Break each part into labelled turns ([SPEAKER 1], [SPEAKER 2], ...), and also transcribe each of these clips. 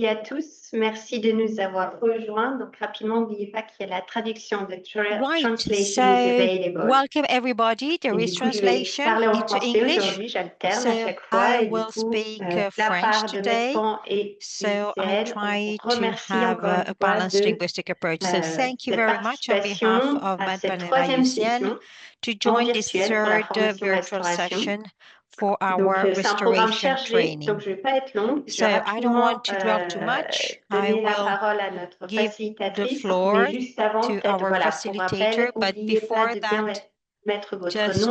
[SPEAKER 1] À tous, merci de nous avoir rejoints. Donc rapidement, n'oubliez pas qu'il y a la traduction de translation is available.
[SPEAKER 2] Welcome everybody. There is translation into English. So I will speak French today. So I try to have a balanced linguistic approach. So thank you very much on behalf of MPAs and IUCN to join this third virtual session for our restoration training. So I don't want to dwell too much. I will give the floor to our facilitator, but before that, just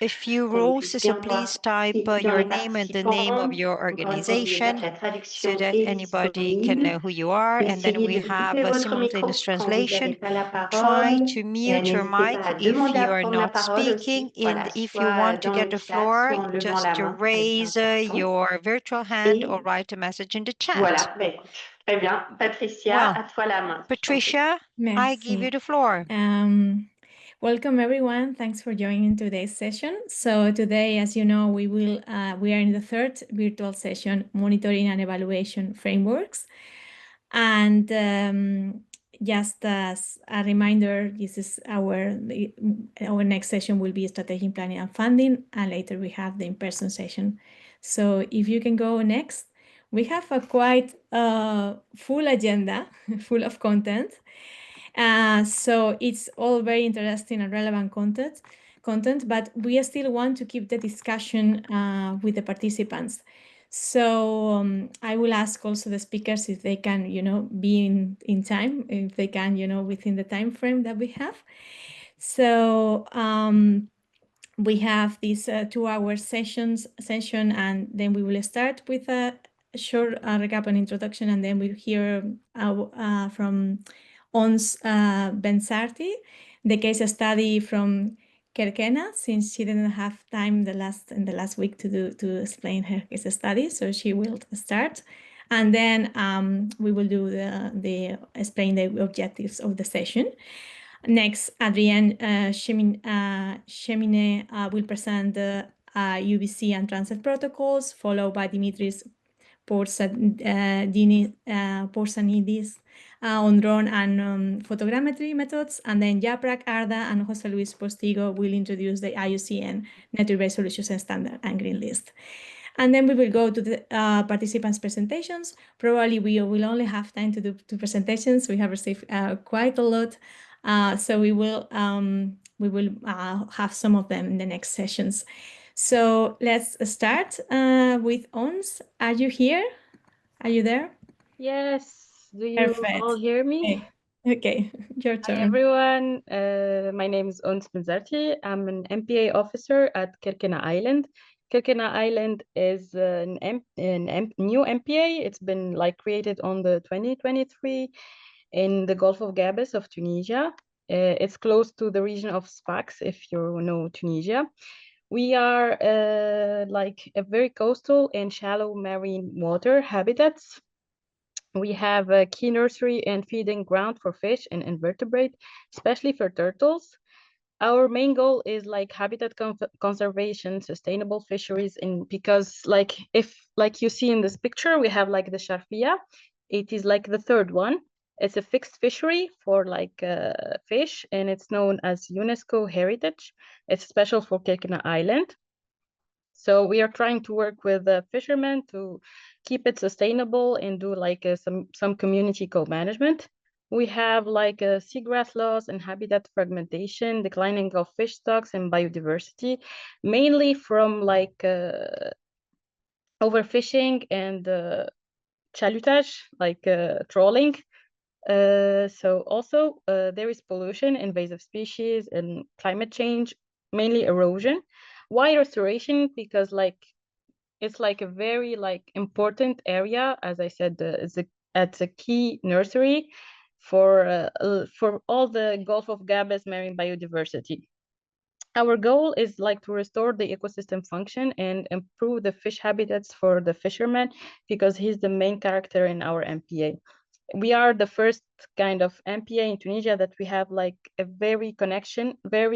[SPEAKER 2] a few rules. So please type your name and the name of your organization so that anybody can know who you are. And then we have a simultaneous translation. Try to mute your mic if you are not speaking. And if you want to get the floor, just to raise your virtual hand or write a message in the chat.
[SPEAKER 1] Très bien. Patricia,
[SPEAKER 2] well,
[SPEAKER 1] à toi la main.
[SPEAKER 2] Patricia, I give you the floor.
[SPEAKER 3] Welcome everyone. Thanks for joining today's session. So today, as you know, we are in the third virtual session, monitoring and evaluation frameworks. And just as a reminder, this is our next session will be strategic planning and funding, and later we have the in-person session. So if you can go next, we have a quite full agenda, full of content. So it's all very interesting and relevant content, but we still want to keep the discussion with the participants. So I will ask also the speakers if they can, be in time, if they can, within the time frame that we have. So we have this 2-hour session, and then we will start with a short recap and introduction, and then we'll hear from Ons Bensarti, the case study from Kerkena, since she didn't have time in the last week to explain her case study, so she will start, and then we will do explain the objectives of the session. Next, Adrienne Cheminet will present the UBC and transit protocols, followed by Dimitris Porsanidis on drone and photogrammetry methods, and then Japrak Arda and Jose Luis Postigo will introduce the IUCN Network-Based Solutions Standard and Green List. And then we will go to the participants' presentations. Probably we will only have time to do 2 presentations. We have received quite a lot, so we will have some of them in the next sessions. So let's start with Ons. Are you here? Are you there?
[SPEAKER 4] Yes. Do you all hear me?
[SPEAKER 3] Okay, your turn.
[SPEAKER 4] Hi, everyone. My name is Ons Benzarti. I'm an MPA officer at Kerkena Island. Kerkena Island is new MPA. It's been created on the 2023 in the Gulf of Gabes of Tunisia. It's close to the region of Sfax, if you know Tunisia. We are a very coastal and shallow marine water habitats. We have a key nursery and feeding ground for fish and invertebrate, especially for turtles. Our main goal is habitat conservation, sustainable fisheries, and because if you see in this picture, we have the Sharfia. It is the third one. It's a fixed fishery for fish, and it's known as UNESCO heritage. It's special for Kerkena Island. So we are trying to work with the fishermen to keep it sustainable and do some community co-management. We have seagrass loss and habitat fragmentation, declining of fish stocks and biodiversity, mainly from overfishing and chalutage, trawling. So also there is pollution, invasive species, and climate change, mainly erosion. Why restoration? Because it's a very important area. As I said, it's a key nursery for all the Gulf of Gabes marine biodiversity. Our goal is to restore the ecosystem function and improve the fish habitats for the fishermen, because he's the main character in our MPA. We are the first kind of MPA in Tunisia that we have a very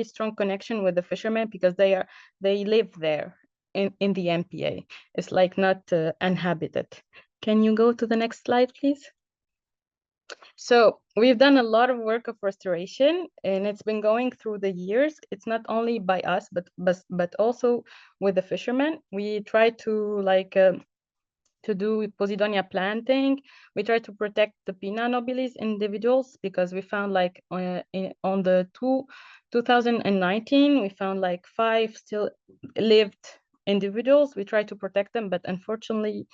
[SPEAKER 4] strong connection with the fishermen, because they live there in the MPA. It's not uninhabited. Can you go to the next slide, please? So we've done a lot of work of restoration, and it's been going through the years. It's not only by us, but also with the fishermen. We try to to do Posidonia planting. We try to protect the Pinna nobilis individuals because we found on the 2019, we found 5 still lived individuals. We try to protect them, but unfortunately,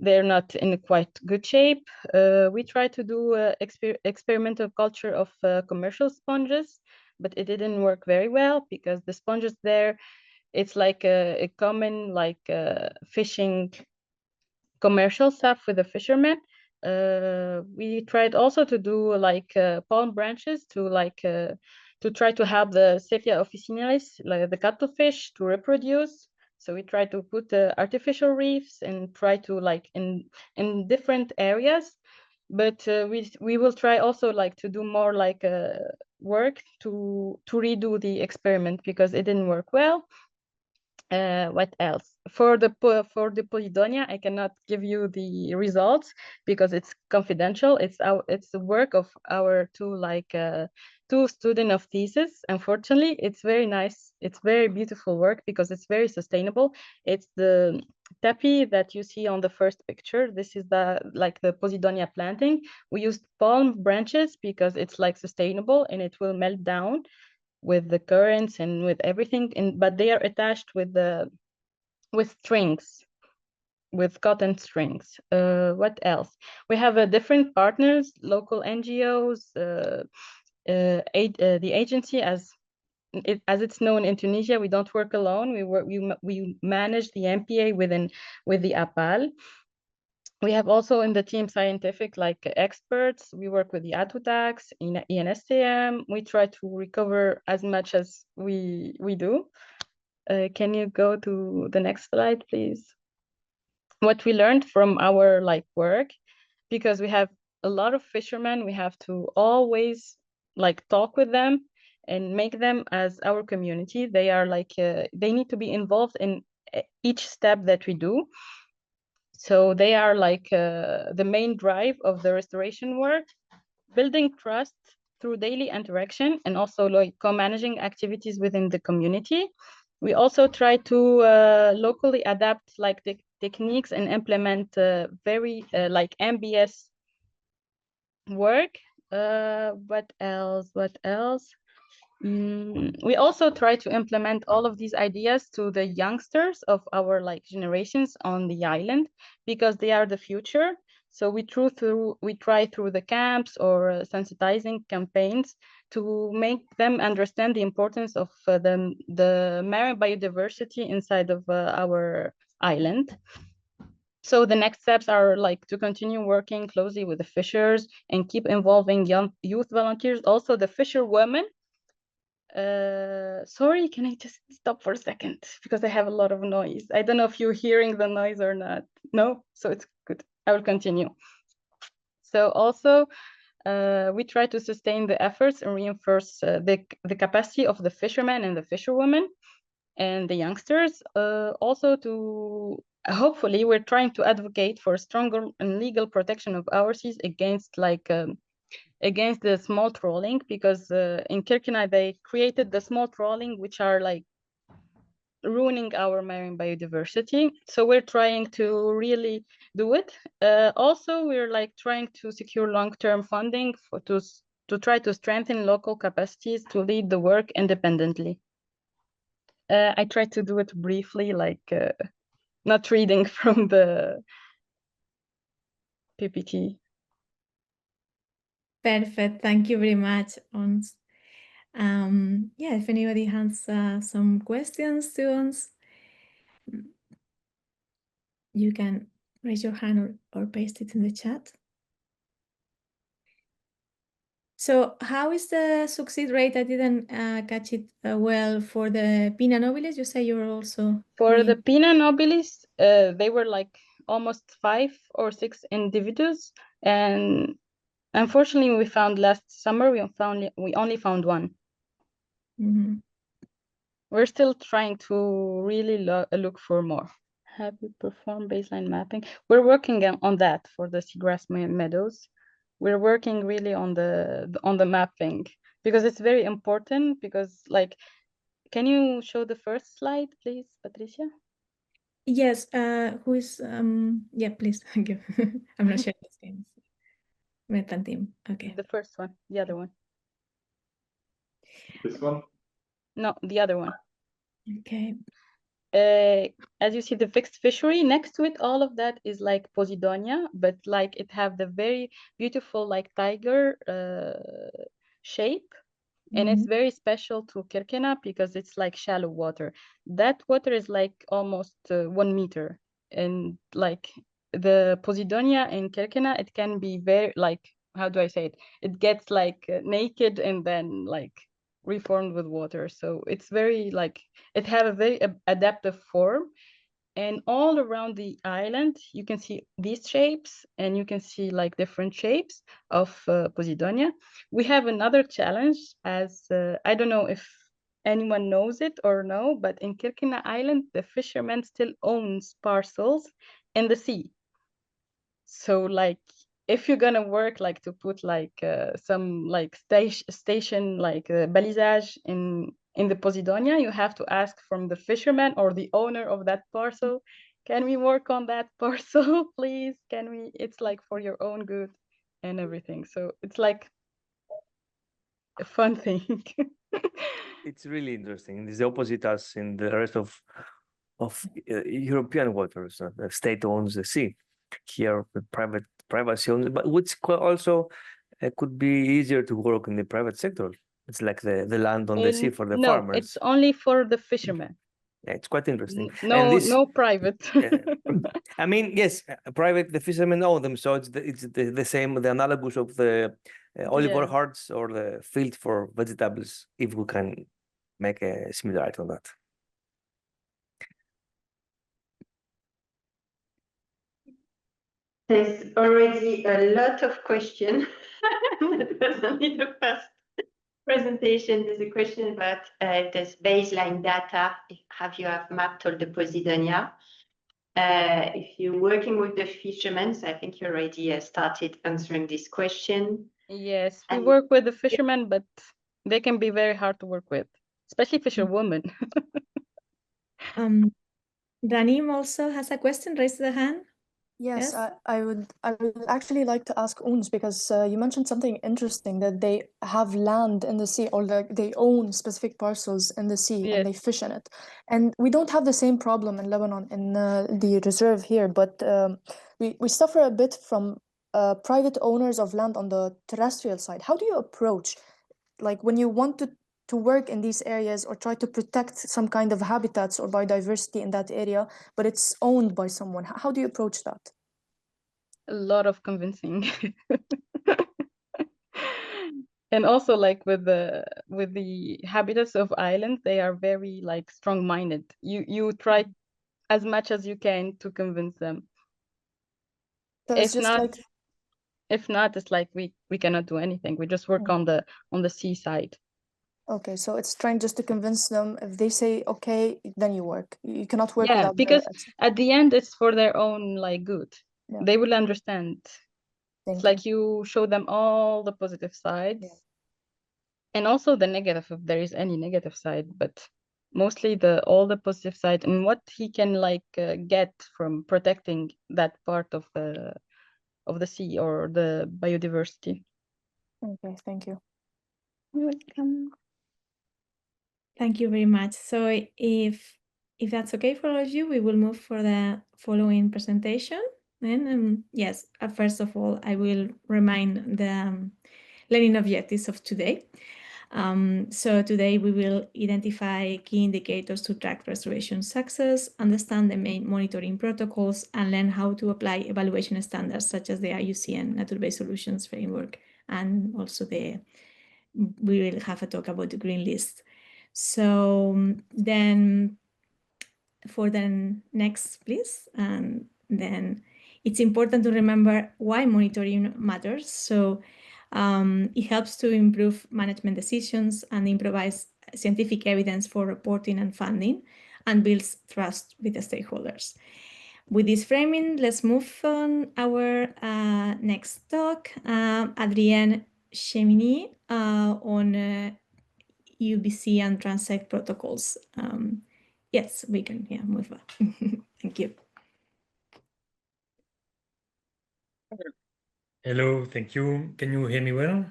[SPEAKER 4] they're not in quite good shape. We tried to do experimental culture of commercial sponges, but it didn't work very well because the sponges there, it's like a common fishing commercial stuff with the fishermen. We tried also to do palm branches to try to help the Cephia officinalis, like the cuttlefish, to reproduce. So we try to put artificial reefs and try to in different areas, but we will try also to do more work to redo the experiment because it didn't work well. What else? For the Posidonia, I cannot give you the results because it's confidential. It's the work of our two student of thesis. Unfortunately, it's very nice. It's very beautiful work because it's very sustainable. It's the tepi that you see on the first picture. This is the Posidonia planting. We used palm branches because it's sustainable and it will melt down with the currents and with everything, but they are attached with strings, with cotton strings. What else? We have different partners, local NGOs, the agency as it's known in Tunisia. We don't work alone. We manage the MPA with the APAL. We have also in the team scientific experts. We work with the ATUTAX, in ENSTM. We try to recover as much as we do. Can you go to the next slide, please? What we learned from our work, because we have a lot of fishermen, we have to always talk with them and make them as our community. They are they need to be involved in each step that we do. So they are the main drive of the restoration work, building trust through daily interaction and also co-managing activities within the community. We also try to locally adapt the techniques and implement very MBS work. What else? We also try to implement all of these ideas to the youngsters of our generations on the island because they are the future. So we try through the camps or sensitizing campaigns to make them understand the importance of the marine biodiversity inside of our island. So the next steps are to continue working closely with the fishers and keep involving young youth volunteers, also the fisherwomen. Sorry, can I just stop for a second because I have a lot of noise. I don't know if you're hearing the noise or not. No, so it's good. I will continue. So also we try to sustain the efforts and reinforce the capacity of the fishermen and the fisherwomen and the youngsters. Also to hopefully we're trying to advocate for stronger and legal protection of our seas against against the small trawling, because in Kirkina they created the small trawling which are ruining our marine biodiversity. So we're trying to really do it. Also we're trying to secure long-term funding to try to strengthen local capacities to lead the work independently. I tried to do it briefly, not reading from the PPT.
[SPEAKER 3] Perfect. Thank you very much, Ons. Yeah, if anybody has some questions to Ons, you can raise your hand or paste it in the chat. So how is the succeed rate? I didn't catch it well for the Pinna nobilis. You say you're also...
[SPEAKER 4] For the Pinna nobilis, they were almost 5 or 6 individuals. And unfortunately, we found last summer, we only found 1.
[SPEAKER 3] Mm-hmm.
[SPEAKER 4] We're still trying to really look for more. Have you performed baseline mapping? We're working on that for the seagrass meadows. We're working really on the mapping because it's very important because like, can you show the first slide, please, Patricia?
[SPEAKER 3] Yes, who is, yeah, please, thank you. I'm not sure the screen. Metan team, okay.
[SPEAKER 4] The first one, the other one.
[SPEAKER 5] This one?
[SPEAKER 4] No, the other one.
[SPEAKER 3] Okay.
[SPEAKER 4] As you see, the fixed fishery next to it, all of that is like Posidonia, but like it have the very beautiful like tiger shape. And it's very special to Kirkena because it's like shallow water. That water is like almost 1 meter. And like the Posidonia in Kirkena, it can be very like, how do I say it? It gets like naked and then like reformed with water. So it's very like, it have a very adaptive form. And all around the island, you can see these shapes and you can see like different shapes of Posidonia. We have another challenge as, I don't know if anyone knows it or no, but in Kirkena Island, the fishermen still owns parcels in the sea. So like, if you're gonna work like to put like some like station like balisage in the Posidonia, you have to ask from the fisherman or the owner of that parcel, can we work on that parcel, please? Can we? It's like for your own good and everything. So it's like a fun thing.
[SPEAKER 6] It's really interesting. It's the opposite as in the rest of European waters. The state owns the sea. Here, the privacy owns, but which also could be easier to work in the private sector. It's like the land on the sea for the
[SPEAKER 4] no,
[SPEAKER 6] farmers.
[SPEAKER 4] it's only for the fishermen.
[SPEAKER 6] Yeah, it's quite interesting.
[SPEAKER 4] No, no private.
[SPEAKER 6] I mean, yes, private, the fishermen own them, so it's the same, the analogous of the olive oil hearts or the field for vegetables, if we can make a similarity on that.
[SPEAKER 1] There's already a lot of questions. That was only the first presentation. There's a question about this baseline data. Have you mapped all the Posidonia? If you're working with the fishermen, so I think you already started answering this question.
[SPEAKER 4] Yes, we work with the fishermen, but they can be very hard to work with, especially fisherwomen.
[SPEAKER 3] Ranim also has a question. Raise the hand.
[SPEAKER 7] Yes, I would actually like to ask Ons because you mentioned something interesting that they have land in the sea or they own specific parcels in the sea and they fish in it. And we don't have the same problem in Lebanon in the reserve here, but we suffer a bit from private owners of land on the terrestrial side. How do you approach, like when you want to work in these areas or try to protect some kind of habitats or biodiversity in that area, but it's owned by someone? How do you approach that?
[SPEAKER 4] A lot of convincing. And also like with the habitats of islands, they are very like strong-minded. You try as much as you can to convince them. So if not, it's like we cannot do anything. We just work on the seaside.
[SPEAKER 7] Okay, so it's trying just to convince them. If they say okay, then you work. You cannot work
[SPEAKER 4] without because
[SPEAKER 7] their
[SPEAKER 4] at the end it's for their own like good. They will understand. It's like you show them all the positive sides and also the negative if there is any negative side, but mostly all the positive side and what he can like get from protecting that part of the sea or the biodiversity.
[SPEAKER 7] Okay, thank you.
[SPEAKER 3] You're welcome. Thank you very much. So if that's okay for all of you, we will move for the following presentation. And yes, first of all, I will remind the learning objectives of today. So today we will identify key indicators to track restoration success, understand the main monitoring protocols, and learn how to apply evaluation standards such as the IUCN Nature-Based Solutions Framework, and also we will have a talk about the green list. So then for the next, please, and then it's important to remember why monitoring matters. So it helps to improve management decisions and improves scientific evidence for reporting and funding and builds trust with the stakeholders. with this framing, let's move on our next talk. Adrienne Chemini on UBC and Transect protocols. Yes, we can move on. Thank you.
[SPEAKER 5] Hello, thank you. Can you hear me well?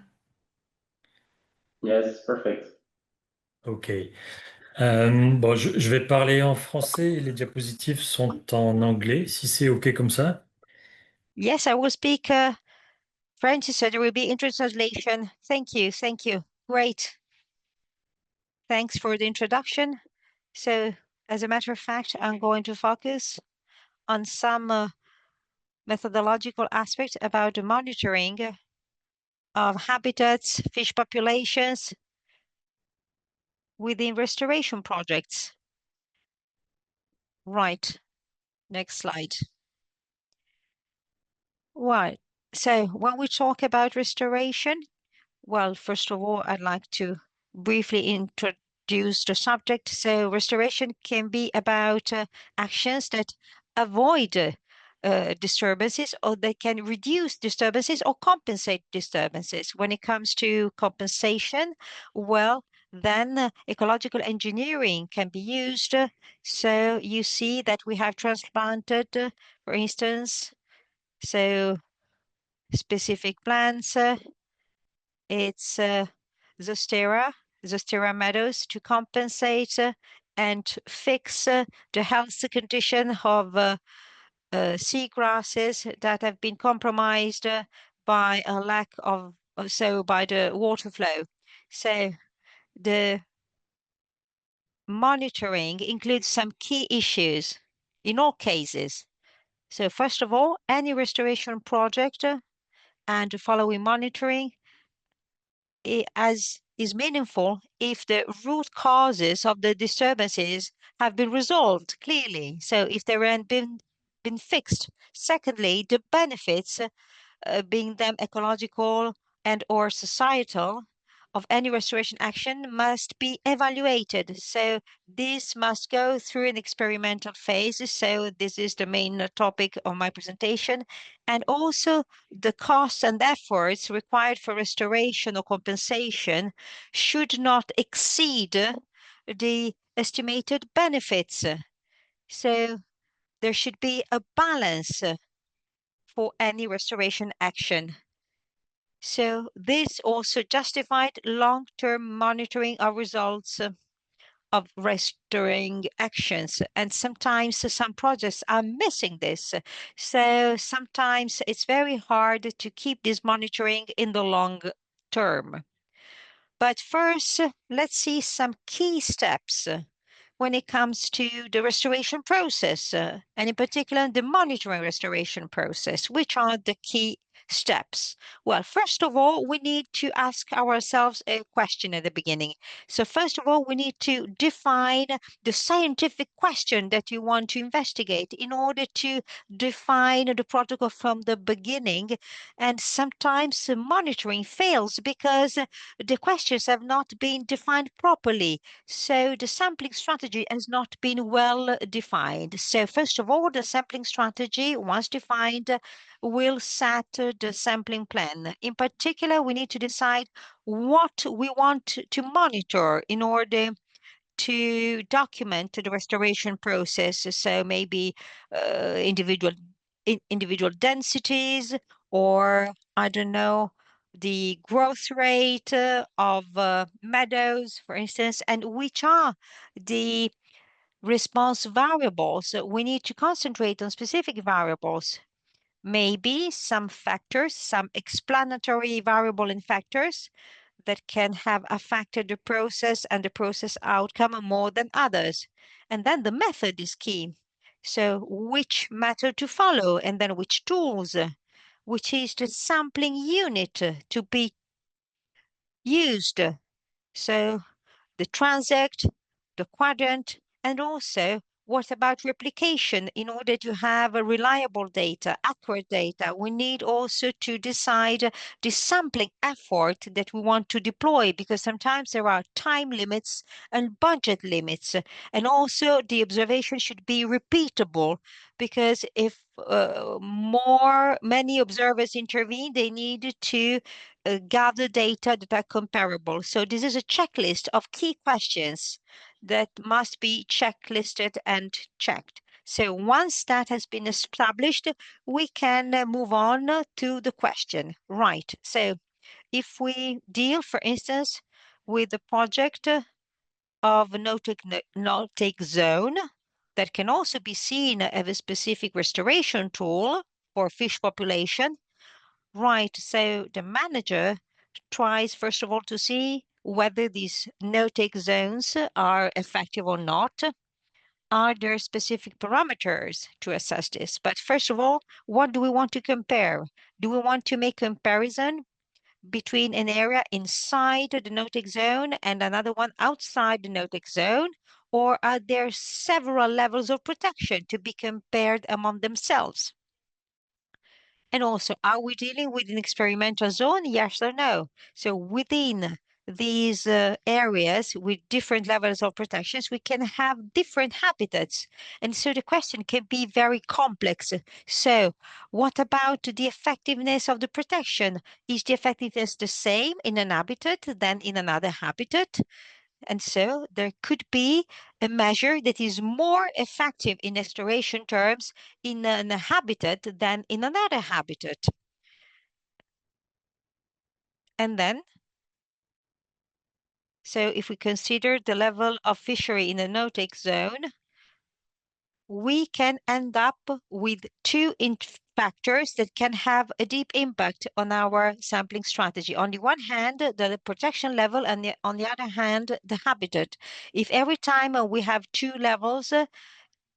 [SPEAKER 8] Yes, perfect.
[SPEAKER 5] Ok. Bon, je vais parler en français et les diapositives sont en anglais, si c'est OK comme ça.
[SPEAKER 2] Yes, I will speak French, so there will be intertranslation. Thank you, thank you. Great. Thanks for the introduction. So, as a matter of fact, I'm going to focus on some methodological aspects about the monitoring of habitats, fish populations within restoration projects. Right, next slide. Right, so when we talk about restoration, well, first of all, I'd like to briefly introduce the subject. So restoration can be about actions that avoid disturbances, or they can reduce disturbances or compensate disturbances. When it comes to compensation, well, then ecological engineering can be used. So you see that we have transplanted, for instance, so specific plants. It's Zostera meadows to compensate and fix the health condition of seagrasses that have been compromised by a lack of, by the water flow. So the monitoring includes some key issues in all cases. So first of all, any restoration project and the following monitoring as is meaningful if the root causes of the disturbances have been resolved clearly. So if they haven't been fixed. Secondly, the benefits being them ecological and or societal of any restoration action must be evaluated. So this must go through an experimental phase. So this is the main topic of my presentation. And also the costs and efforts required for restoration or compensation should not exceed the estimated benefits. So there should be a balance for any restoration action. So this also justified long-term monitoring of results of restoring actions. And sometimes some projects are missing this. So sometimes it's very hard to keep this monitoring in the long term. But first, let's see some key steps when it comes to the restoration process, and in particular, the monitoring restoration process. Which are the key steps? Well, first of all, we need to ask ourselves a question at the beginning. So first of all, we need to define the scientific question that you want to investigate in order to define the protocol from the beginning. And sometimes monitoring fails because the questions have not been defined properly. So the sampling strategy has not been well defined. So first of all, the sampling strategy, once defined, will set the sampling plan. In particular, we need to decide what we want to monitor in order to document the restoration process. So maybe individual densities, or I don't know, the growth rate of meadows, for instance, and which are the response variables. We need to concentrate on specific variables. Maybe some factors, some explanatory variable and factors that can have affected the process and the process outcome more than others. And then the method is key. So which method to follow, and then which tools, which is the sampling unit to be used. So the transect, the quadrant, and also What about replication? In order to have a reliable data, accurate data, we need also to decide the sampling effort that we want to deploy, because sometimes there are time limits and budget limits. And also the observation should be repeatable, because if many observers intervene, they need to gather data that are comparable. So this is a checklist of key questions that must be checklisted and checked. So once that has been established, we can move on to the question. Right. So if we deal, for instance, with the project of no-take zone, that can also be seen as a specific restoration tool for fish population. Right. So the manager tries, first of all, to see whether these no-take zones are effective or not. Are there specific parameters to assess this? But first of all, what do we want to compare? Do we want to make comparison between an area inside the no-take zone and another one outside the no-take zone? Or are there several levels of protection to be compared among themselves? And also, are we dealing with an experimental zone? Yes or no? So within these areas with different levels of protections, we can have different habitats. And so the question can be very complex. So what about the effectiveness of the protection? Is the effectiveness the same in an habitat than in another habitat? And so there could be a measure that is more effective in restoration terms in a habitat than in another habitat. And then, so if we consider the level of fishery in a no-take zone, we can end up with two factors that can have a deep impact on our sampling strategy. On the one hand, the protection level, and on the other hand, the habitat. If every time we have two levels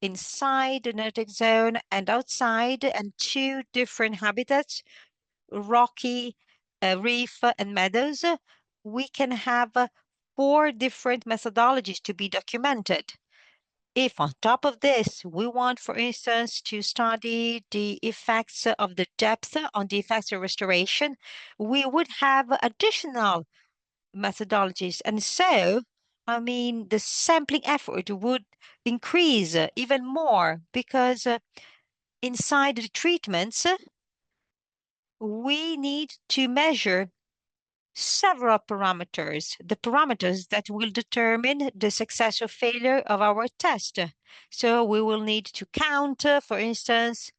[SPEAKER 2] inside the no-take zone and outside, and two different habitats, rocky, reef, and meadows, we can have 4 different methodologies to be documented. If on top of this, we want, for instance, to study the effects of the depth on the effects of restoration, we would have additional methodologies. And so, I mean, the sampling effort would increase even more, because inside the treatments, we need to measure several parameters, the parameters that will determine the success or failure of our test. So we will need to count, for instance,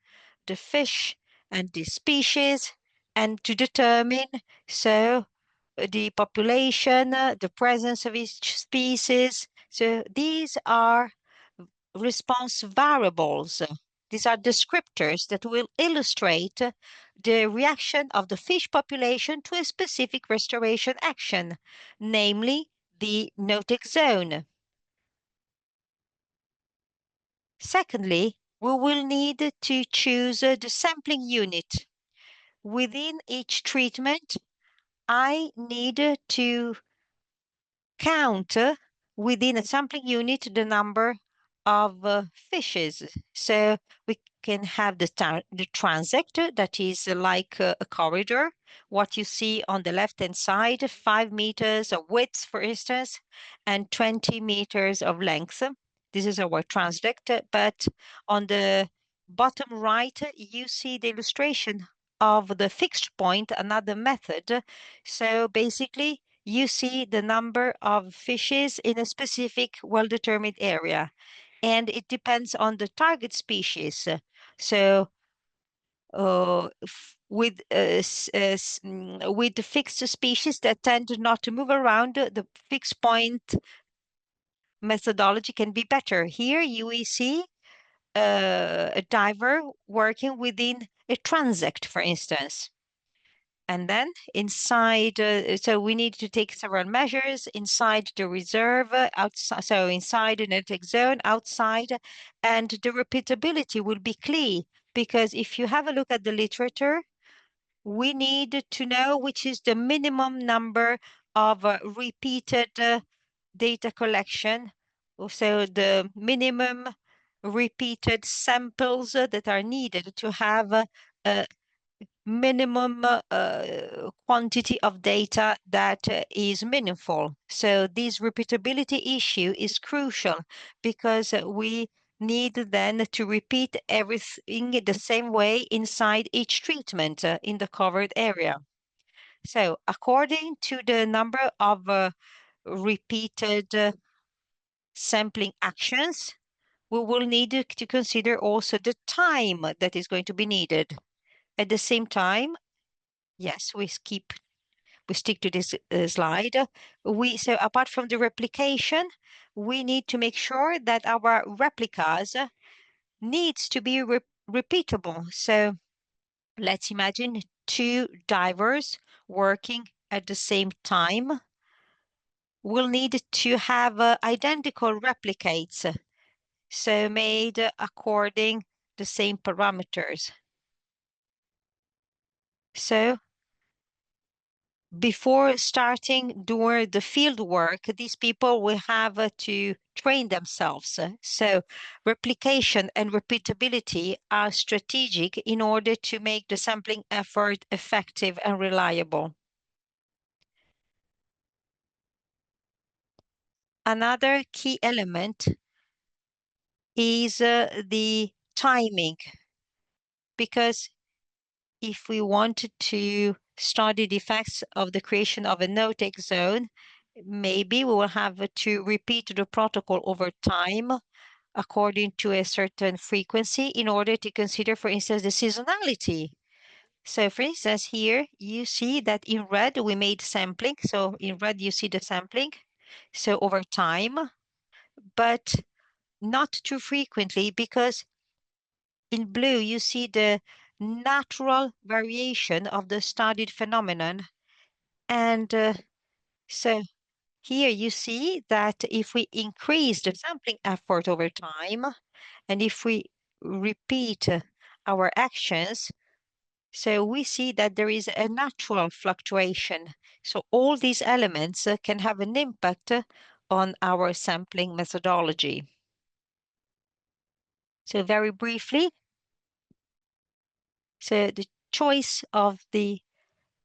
[SPEAKER 2] the fish and the species, and to determine the population, the presence of each species. So these are response variables. These are descriptors that will illustrate the reaction of the fish population to a specific restoration action, namely the no-take zone. Secondly, we will need to choose the sampling unit. Within each treatment, I need to count within a sampling unit the number of fishes. So we can have the transect, that is like a corridor. What you see on the left-hand side, 5 meters of width, for instance, and 20 meters of length. This is our transect, but on the bottom right, you see the illustration of the fixed point, another method. So basically, you see the number of fishes in a specific well-determined area, and it depends on the target species. So with the fixed species that tend not to move around, the fixed point methodology can be better. Here you will see a diver working within a transect, for instance. And then inside, so we need to take several measures inside the reserve, outside, so inside the no-take zone, outside, and the repeatability will be key, because if you have a look at the literature, we need to know which is the minimum number of repeated data collection. So the minimum repeated samples that are needed to have a minimum quantity of data that is meaningful. So this repeatability issue is crucial because we need then to repeat everything the same way inside each treatment in the covered area. So according to the number of repeated sampling actions, we will need to consider also the time that is going to be needed. At the same time, yes, we stick to this slide. So apart from the replication, we need to make sure that our replicas needs to be repeatable. So let's imagine two divers working at the same time. We'll need to have identical replicates, so made according the same parameters. So before starting doing the field work, these people will have to train themselves. So replication and repeatability are strategic in order to make the sampling effort effective and reliable. Another key element is the timing, because if we wanted to study the effects of the creation of a no-take zone, maybe we will have to repeat the protocol over time according to a certain frequency in order to consider, for instance, the seasonality. So for instance, here you see that in red we made sampling. So in red you see the sampling. So over time, but not too frequently, because in blue you see the natural variation of the studied phenomenon. And so here you see that if we increase the sampling effort over time, and if we repeat our actions, so we see that there is a natural fluctuation. So all these elements can have an impact on our sampling methodology. So very briefly, so the choice of the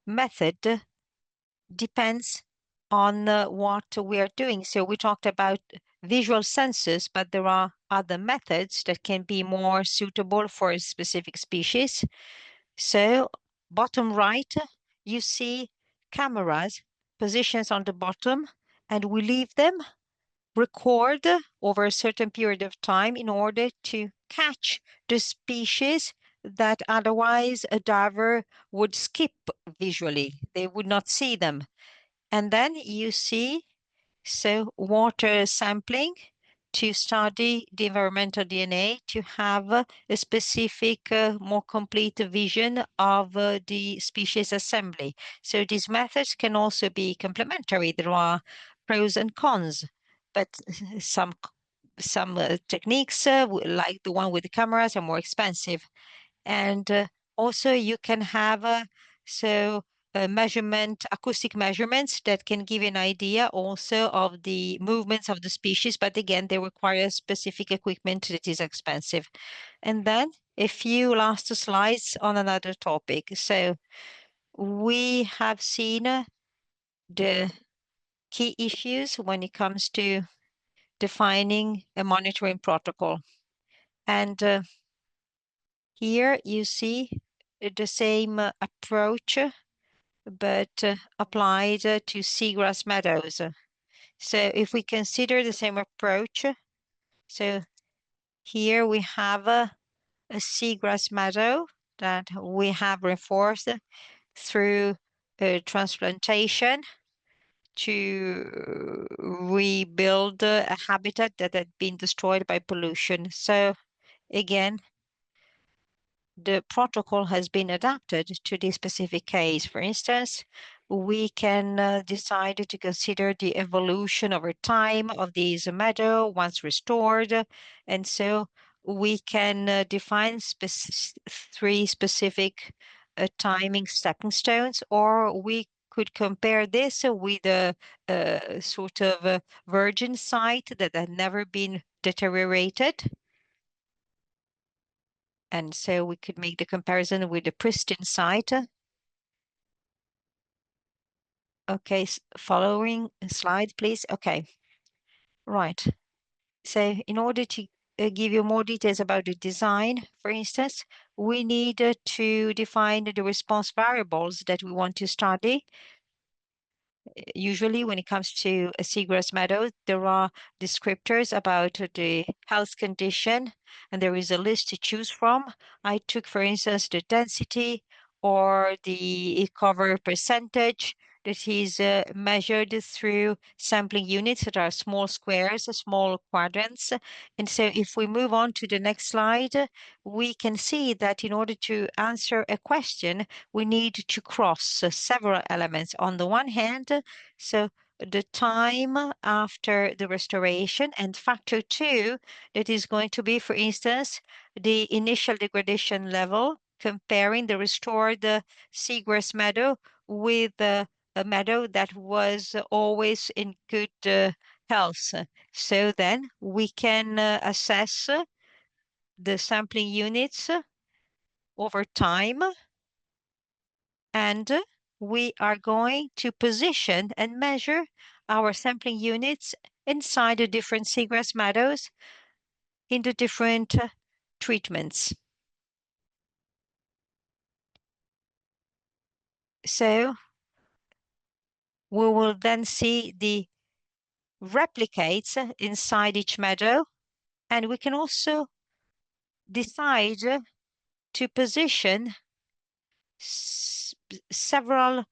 [SPEAKER 2] method depends on what we are doing. So we talked about visual sensors, but there are other methods that can be more suitable for a specific species. So bottom right, you see cameras, positions on the bottom, and we leave them record over a certain period of time in order to catch the species that otherwise a diver would skip visually. They would not see them. And then you see, so water sampling to study the environmental DNA to have a specific, more complete vision of the species assembly. So these methods can also be complementary. There are pros and cons, but some techniques, like the one with the cameras, are more expensive. And also you can have acoustic measurements that can give an idea also of the movements of the species, but again, they require specific equipment that is expensive. And then a few last slides on another topic. So we have seen the key issues when it comes to defining a monitoring protocol. And here you see the same approach, but applied to seagrass meadows. So if we consider the same approach, so here we have a seagrass meadow that we have reinforced through transplantation to rebuild a habitat that had been destroyed by pollution. So again, the protocol has been adapted to this specific case. For instance, we can decide to consider the evolution over time of this meadow once restored. And so we can define three specific timing stepping stones, or we could compare this with a sort of a virgin site that had never been deteriorated. And so we could make the comparison with the pristine site. Okay, following slide, please. Okay, right. So in order to give you more details about the design, for instance, we need to define the response variables that we want to study. Usually when it comes to a seagrass meadow, there are descriptors about the health condition, and there is a list to choose from. I took, for instance, the density or the cover percentage that is measured through sampling units that are small squares, small quadrants. And so if we move on to the next slide, we can see that in order to answer a question, we need to cross several elements. On the one hand, so the time after the restoration, and factor 2, that is going to be, for instance, the initial degradation level, comparing the restored seagrass meadow with a meadow that was always in good health. So then we can assess the sampling units over time, and we are going to position and measure our sampling units inside the different seagrass meadows in the different treatments. So we will then see the replicates inside each meadow, and we can also decide to position several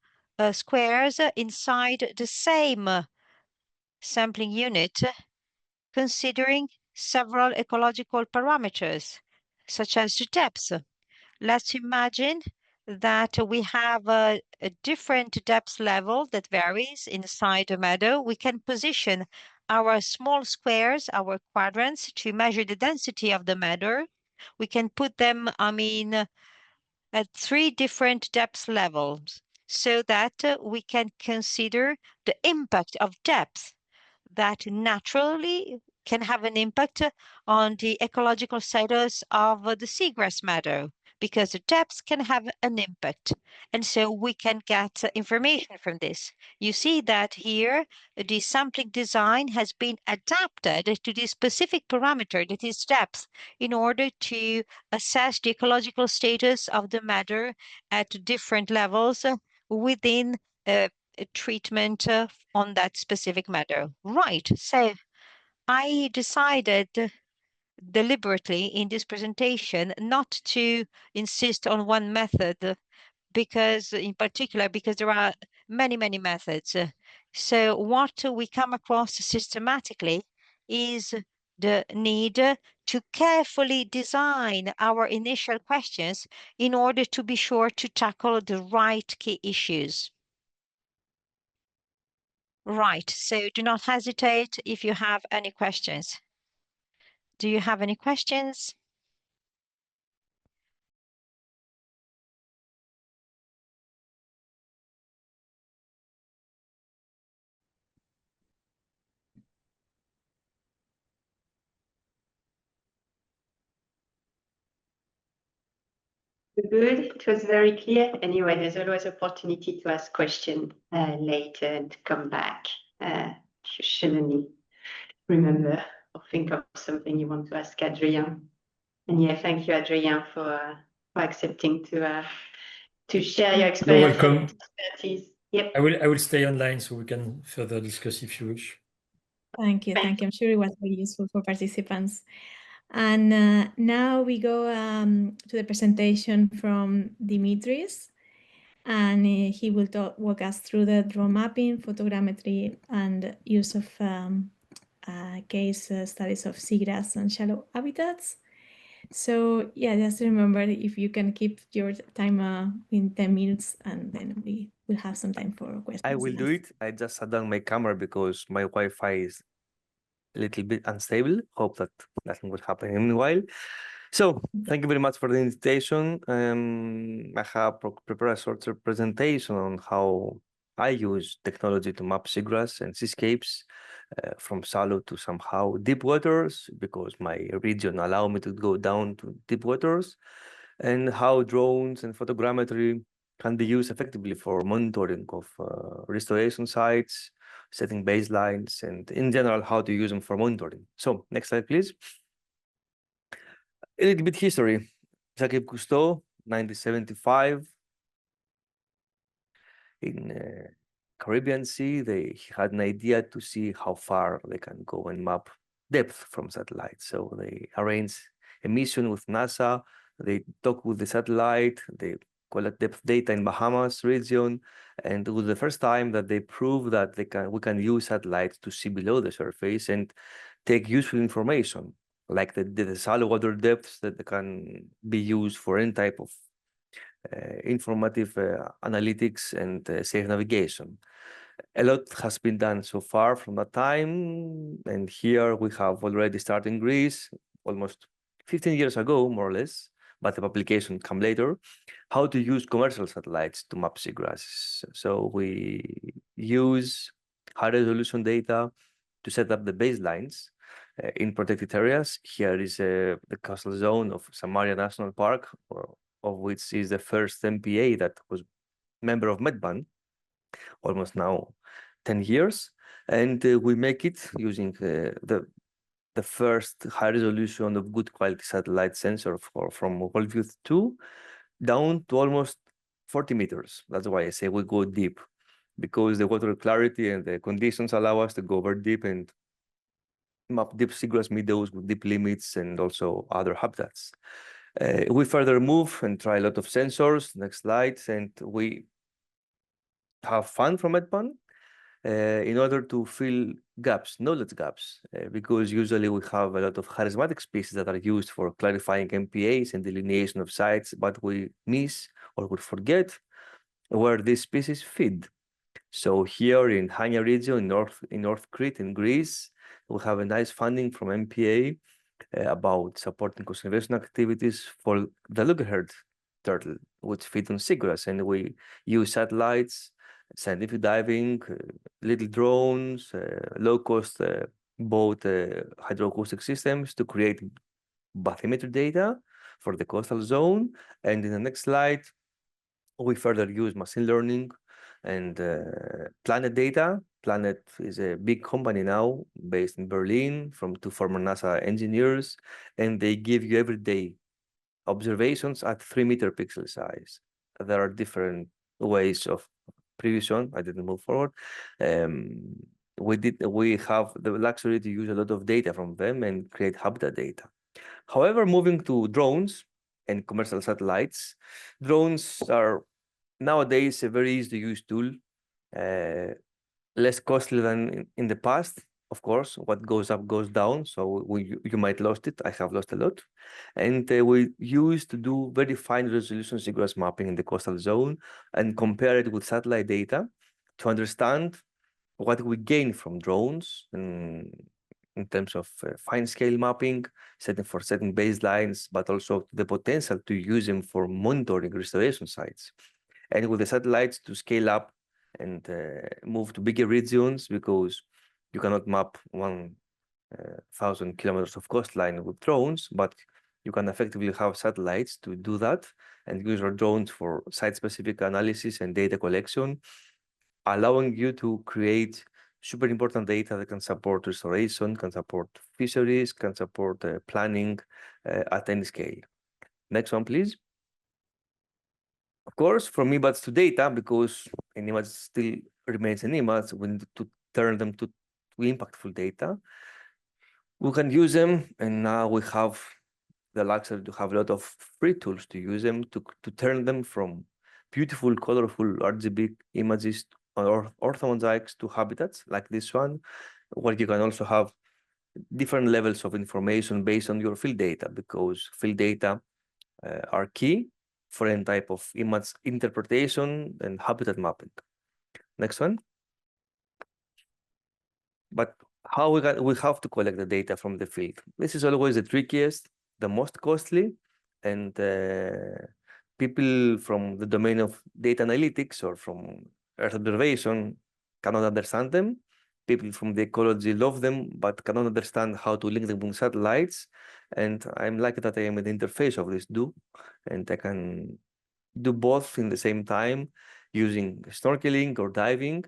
[SPEAKER 2] squares inside the same sampling unit, considering several ecological parameters, such as the depth. Let's imagine that we have a different depth level that varies inside a meadow. We can position our small squares, our quadrants, to measure the density of the meadow. We can put them, at 3 different depth levels so that we can consider the impact of depth that naturally can have an impact on the ecological status of the seagrass meadow, because the depth can have an impact. And so we can get information from this. You see that here, the sampling design has been adapted to the specific parameter that is depth in order to assess the ecological status of the meadow at different levels within a treatment on that specific matter. Right, so I decided deliberately in this presentation not to insist on one method, because there are many methods. So what we come across systematically is the need to carefully design our initial questions in order to be sure to tackle the right key issues. Right, so do not hesitate if you have any questions. Do you have any questions?
[SPEAKER 1] Good, it was very clear. Anyway, there's always opportunity to ask questions later and come back. If you suddenly remember or think of something you want to ask Adrien. And yeah, thank you, Adrien, for accepting to share your experience.
[SPEAKER 5] You're welcome.
[SPEAKER 1] Expertise. Yep.
[SPEAKER 5] I will stay online so we can further discuss if you wish.
[SPEAKER 3] Thank you. I'm sure it was very useful for participants. And now we go to the presentation from Dimitris, and he will walk us through the draw mapping, photogrammetry, and use of case studies of seagrass and shallow habitats. So yeah, just remember, if you can keep your timer in 10 minutes, and then we will have some time for questions.
[SPEAKER 6] I will do it. I just shut down my camera because my Wi-Fi is a little bit unstable. Hope that nothing will happen in a while. So thank you very much for the invitation. I have prepared a short presentation on how I use technology to map seagrass and seascapes from shallow to somehow deep waters, because my region allow me to go down to deep waters, and how drones and photogrammetry can be used effectively for monitoring of restoration sites, setting baselines, and in general, how to use them for monitoring. So next slide, please. A little bit history. Jacques Cousteau, 1975, in Caribbean Sea, he had an idea to see how far they can go and map depth from satellites. So they arranged a mission with NASA. They talk with the satellite. They collect depth data in Bahamas region, and it was the first time that they proved that we can use satellites to see below the surface and take useful information, like the shallow water depths that can be used for any type of informative analytics and safe navigation. A lot has been done so far from that time, and here we have already started in Greece, almost 15 years ago, more or less, but the publication came later, how to use commercial satellites to map seagrasses. So we use high-resolution data to set up the baselines in protected areas. Here is the coastal zone of Samaria National Park, of which is the first MPA that was member of Medban, almost now 10 years. And we make it using the first high resolution of good quality satellite sensor from WorldView 2 down to almost 40 meters. That's why I say we go deep, because the water clarity and the conditions allow us to go very deep and map deep seagrass meadows with deep limits and also other habitats. We further move and try a lot of sensors. Next slide. And we have fun from Medban in order to fill gaps, knowledge gaps, because usually we have a lot of charismatic species that are used for clarifying MPAs and delineation of sites, but we miss or we forget where these species feed. So here in Hania region, in North Crete in Greece, we have a nice funding from MPA about supporting conservation activities for the loggerhead turtle, which feed on seagrass, and we use satellites, scientific diving, little drones, low-cost boat hydroacoustic systems to create bathymetry data for the coastal zone. And in the next slide, we further use machine learning and Planet data. Planet is a big company now based in Berlin from two former NASA engineers, and they give you every day observations at 3-meter pixel size. There are different ways of previous one. I didn't move forward. We have the luxury to use a lot of data from them and create habitat data. However, moving to drones and commercial satellites, drones are nowadays a very easy to use tool, less costly than in the past. Of course, what goes up goes down. So you might lost it. I have lost a lot. And we used to do very fine resolution seagrass mapping in the coastal zone and compare it with satellite data to understand what we gain from drones in terms of fine scale mapping, setting baselines, but also the potential to use them for monitoring restoration sites. And with the satellites to scale up and move to bigger regions, because you cannot map 1,000 kilometers of coastline with drones, but you can effectively have satellites to do that and use your drones for site-specific analysis and data collection, allowing you to create super important data that can support restoration, can support fisheries, can support planning at any scale. Next one, please. Of course, from images to data, because an image still remains an image, we need to turn them to impactful data. We can use them, and now we have the luxury to have a lot of free tools to use them to turn them from beautiful, colorful RGB images or orthomosaics to habitats like this one, where you can also have different levels of information based on your field data, because field data are key for any type of image interpretation and habitat mapping. Next one. But how we have to collect the data from the field. This is always the trickiest, the most costly, and people from the domain of data analytics or from Earth observation cannot understand them. People from the ecology love them, but cannot understand how to link them with satellites. And I'm lucky that I am at the interface of these two, and I can do both in the same time using snorkeling or diving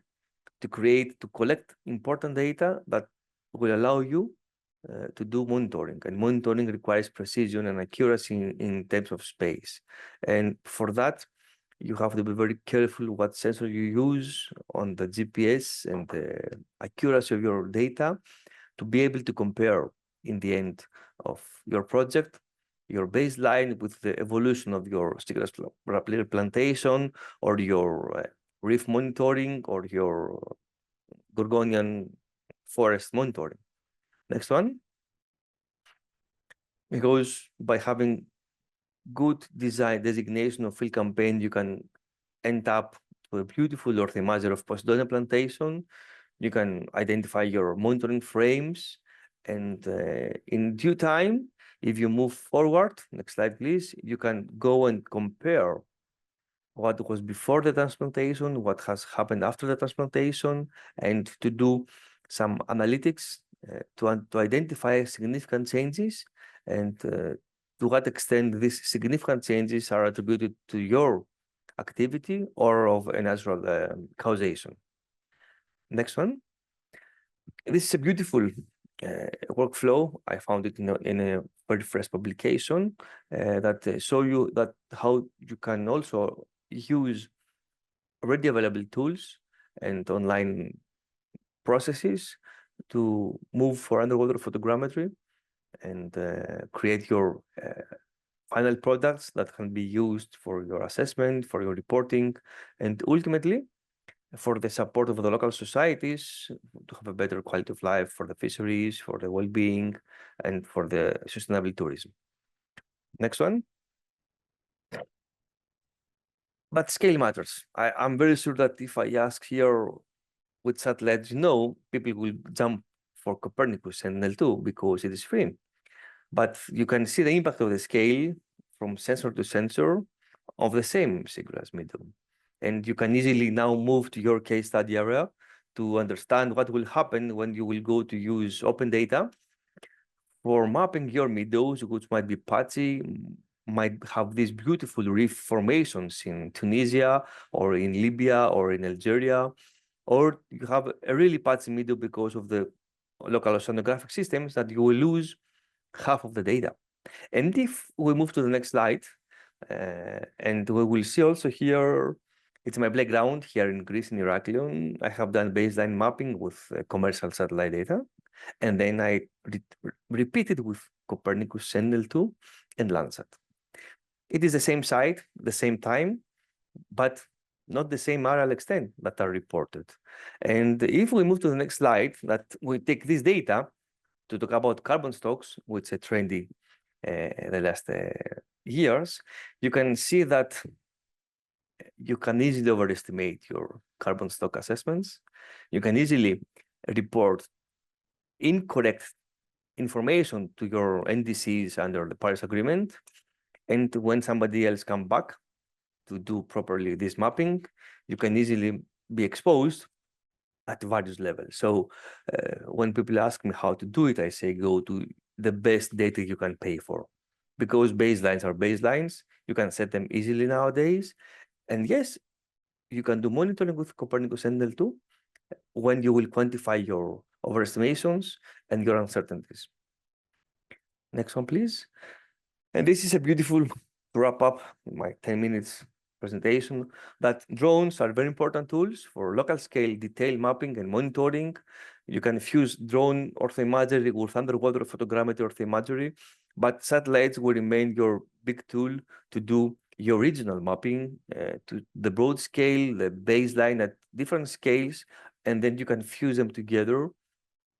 [SPEAKER 6] to collect important data that will allow you to do monitoring. And monitoring requires precision and accuracy in terms of space. And for that, you have to be very careful what sensor you use on the GPS and the accuracy of your data to be able to compare in the end of your project, your baseline with the evolution of your citrus plantation or your reef monitoring or your Gorgonian forest monitoring. Next one. Because by having good design designation of field campaign, you can end up with a beautiful Earth imagery of Posidonia plantation. You can identify your monitoring frames, and in due time, if you move forward, next slide please, you can go and compare what was before the transplantation, what has happened after the transplantation, and to do some analytics to identify significant changes and to what extent these significant changes are attributed to your activity or of a natural causation. Next one. This is a beautiful workflow. I found it in a very fresh publication that show you that how you can also use already available tools and online processes to move for underwater photogrammetry and create your final products that can be used for your assessment, for your reporting, and ultimately for the support of the local societies to have a better quality of life for the fisheries, for the well-being, and for the sustainable tourism. Next one. But scale matters. I'm very sure that if I ask here with satellites, people will jump for Copernicus and Sentinel-2 because it is free. But you can see the impact of the scale from sensor to sensor of the same seagrass meadow. And you can easily now move to your case study area to understand what will happen when you will go to use open data for mapping your meadows, which might be patchy, might have these beautiful reef formations in Tunisia or in Libya or in Algeria, or you have a really patchy meadow because of the local oceanographic systems that you will lose half of the data. And if we move to the next slide, and we will see also here, it's my playground here in Greece, in Heraklion. I have done baseline mapping with commercial satellite data. And then I repeated with Copernicus, Sentinel-2, and Landsat. It is the same site, the same time, but not the same areal extent that are reported. And if we move to the next slide, that we take this data to talk about carbon stocks, which are trendy the last years, you can see that you can easily overestimate your carbon stock assessments. You can easily report incorrect information to your NDCs under the Paris Agreement. And when somebody else comes back to do properly this mapping, you can easily be exposed at various levels. So when people ask me how to do it, I say go to the best data you can pay for. Because baselines are baselines, you can set them easily nowadays. And yes, you can do monitoring with Copernicus Sentinel-2 when you will quantify your overestimations and your uncertainties. Next one, please. And this is a beautiful wrap up my 10 minutes presentation, that drones are very important tools for local scale detail mapping and monitoring. You can fuse drone orthoimagery with underwater photogrammetry orthoimagery, but satellites will remain your big tool to do your regional mapping to the broad scale, the baseline at different scales, and then you can fuse them together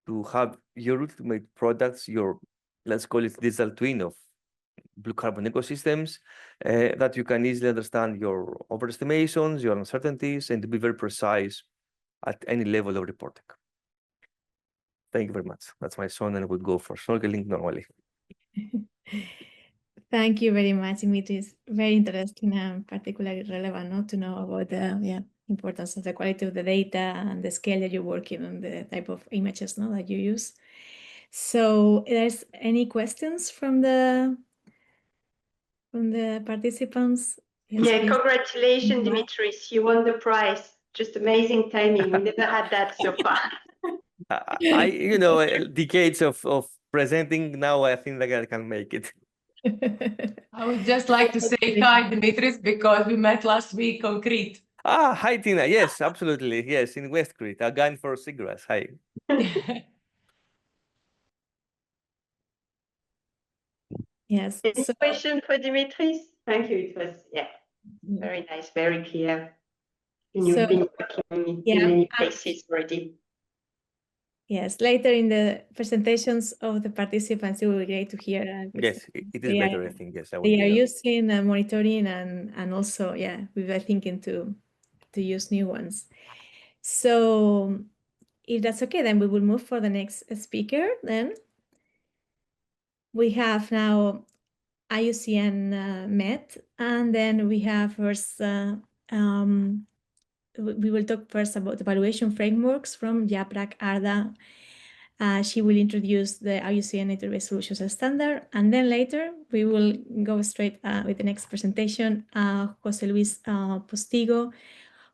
[SPEAKER 6] to have your ultimate products, your, let's call it digital twin of blue carbon ecosystems, that you can easily understand your overestimations, your uncertainties, and to be very precise at any level of reporting. Thank you very much. That's my son, and I would go for snorkeling normally.
[SPEAKER 3] Thank you very much, Dimitris. Very interesting and particularly relevant to know about importance of the quality of the data and the scale that you're working on, the type of images that you use. So there's any questions from the participants? Yes,
[SPEAKER 1] yeah,
[SPEAKER 3] please.
[SPEAKER 1] congratulations, Dimitris. You won the prize. Just amazing timing. We never had that so far.
[SPEAKER 6] Decades of presenting, now I think that I can make it.
[SPEAKER 8] I would just like to say hi, Dimitris, because we met last week on Crete.
[SPEAKER 6] Hi, Tina. Yes, absolutely. Yes, in West Crete, again for seagrass. Hi.
[SPEAKER 3] Yes.
[SPEAKER 1] Any question for Dimitris? Thank you. It was, very nice, very clear. And you've been working in many places already.
[SPEAKER 3] Yes, later in the presentations of the participants, it will be great to hear.
[SPEAKER 6] Yes, it is better, I think. Yes,
[SPEAKER 3] They are using monitoring and also, we were thinking to use new ones. So if that's okay, then we will move for the next speaker. Then we have now IUCN Met, and then we have first, we will talk first about evaluation frameworks from Yaprak Arda. She will introduce the IUCN Nature-Based Solutions Standard, and then later we will go straight with the next presentation, José Luis Postigo,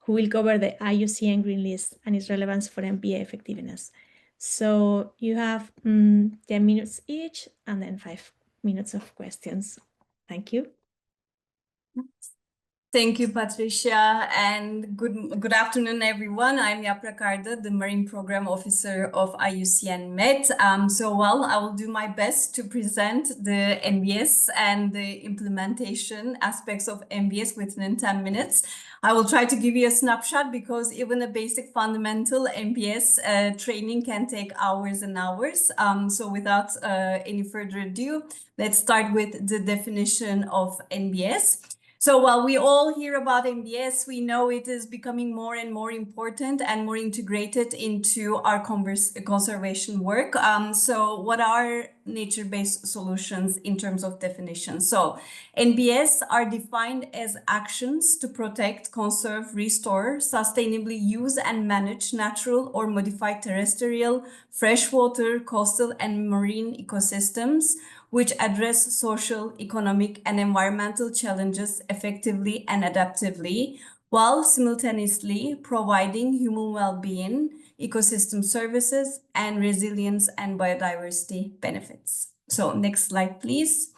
[SPEAKER 3] who will cover the IUCN Green List and its relevance for MPA effectiveness. So you have 10 minutes each, and then 5 minutes of questions. Thank you.
[SPEAKER 9] Thank you, Patricia, and good afternoon, everyone. I'm Yaprak Arda, the Marine Program Officer of IUCN Met. I will do my best to present the NbS and the implementation aspects of NbS within 10 minutes. I will try to give you a snapshot because even a basic fundamental NbS training can take hours and hours. So without any further ado, let's start with the definition of NbS. So while we all hear about NbS, we know it is becoming more and more important and more integrated into our conservation work. So what are nature-based solutions in terms of definition? So NbS are defined as actions to protect, conserve, restore, sustainably use and manage natural or modified terrestrial, freshwater, coastal, and marine ecosystems, which address social, economic, and environmental challenges effectively and adaptively, while simultaneously providing human well-being, ecosystem services, and resilience and biodiversity benefits. So next slide, please.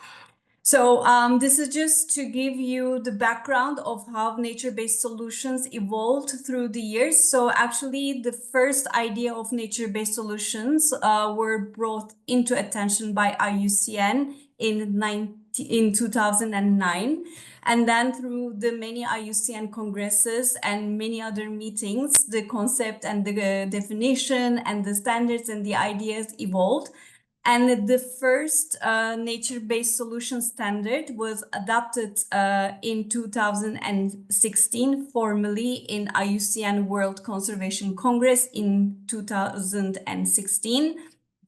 [SPEAKER 9] So this is just to give you the background of how nature-based solutions evolved through the years. So actually, the first idea of nature-based solutions were brought into attention by IUCN in 2009. And then through the many IUCN congresses and many other meetings, the concept and the definition and the standards and the ideas evolved. And the first nature-based solution standard was adopted in 2016, formally in IUCN World Conservation Congress in 2016.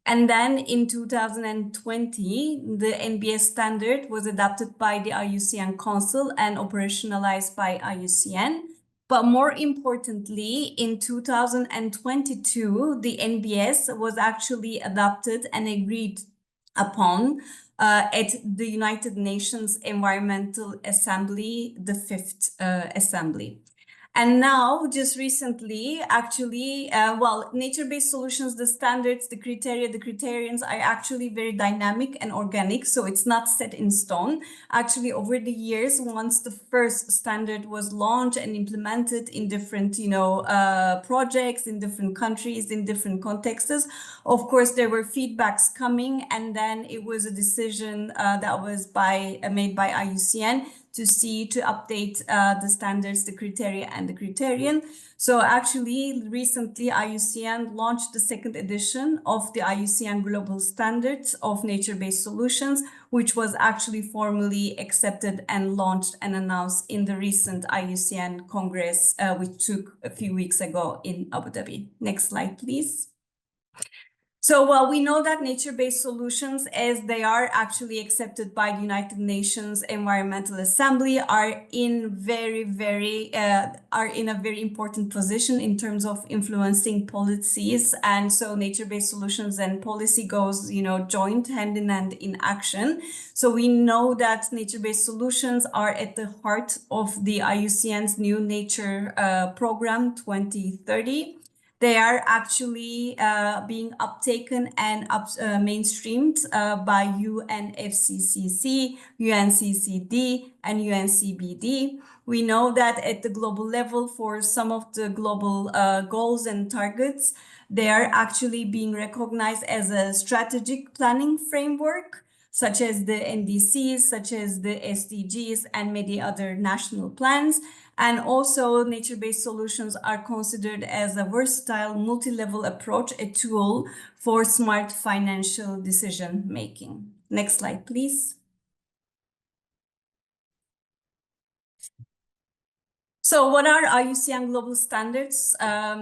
[SPEAKER 9] And then in 2020, the NbS standard was adopted by the IUCN Council and operationalized by IUCN. But more importantly, in 2022, the NbS was actually adopted and agreed upon at the United Nations Environmental Assembly, the 5th Assembly. And now, just recently, actually, nature-based solutions, the standards, the criteria, the criterions are actually very dynamic and organic, so it's not set in stone. Actually, over the years, once the first standard was launched and implemented in different, projects, in different countries, in different contexts, of course, there were feedbacks coming, and then it was a decision that was made by IUCN to update the standards, the criteria, and the criterion. So actually, recently, IUCN launched the second edition of the IUCN Global Standards of Nature-Based Solutions, which was actually formally accepted and launched and announced in the recent IUCN Congress, which took a few weeks ago in Abu Dhabi. Next slide, please. So, well, we know that nature-based solutions, as they are actually accepted by the United Nations Environmental Assembly, are in a very important position in terms of influencing policies. And so nature-based solutions and policy goes, joint hand in hand in action. So we know that nature-based solutions are at the heart of the IUCN's new nature program 2030. They are actually being uptaken and mainstreamed by UNFCCC, UNCCD, and UNCBD. We know that at the global level, for some of the global goals and targets, they are actually being recognized as a strategic planning framework, such as the NDCs, such as the SDGs, and many other national plans. And also nature-based solutions are considered as a versatile multi-level approach, a tool for smart financial decision-making. Next slide, please. So what are IUCN global standards?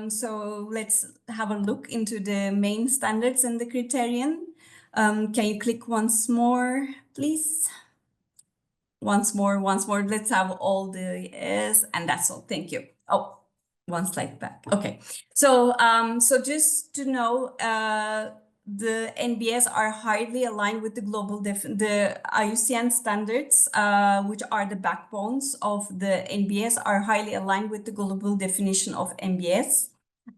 [SPEAKER 9] So let's have a look into the main standards and the criterion. Can you click once more, please? Once more, let's have all the S, and that's all. Thank you. Oh, one slide back. Okay. So, just to know, the NbS are highly aligned with the the IUCN standards, which are the backbones of the NbS, are highly aligned with the global definition of NbS.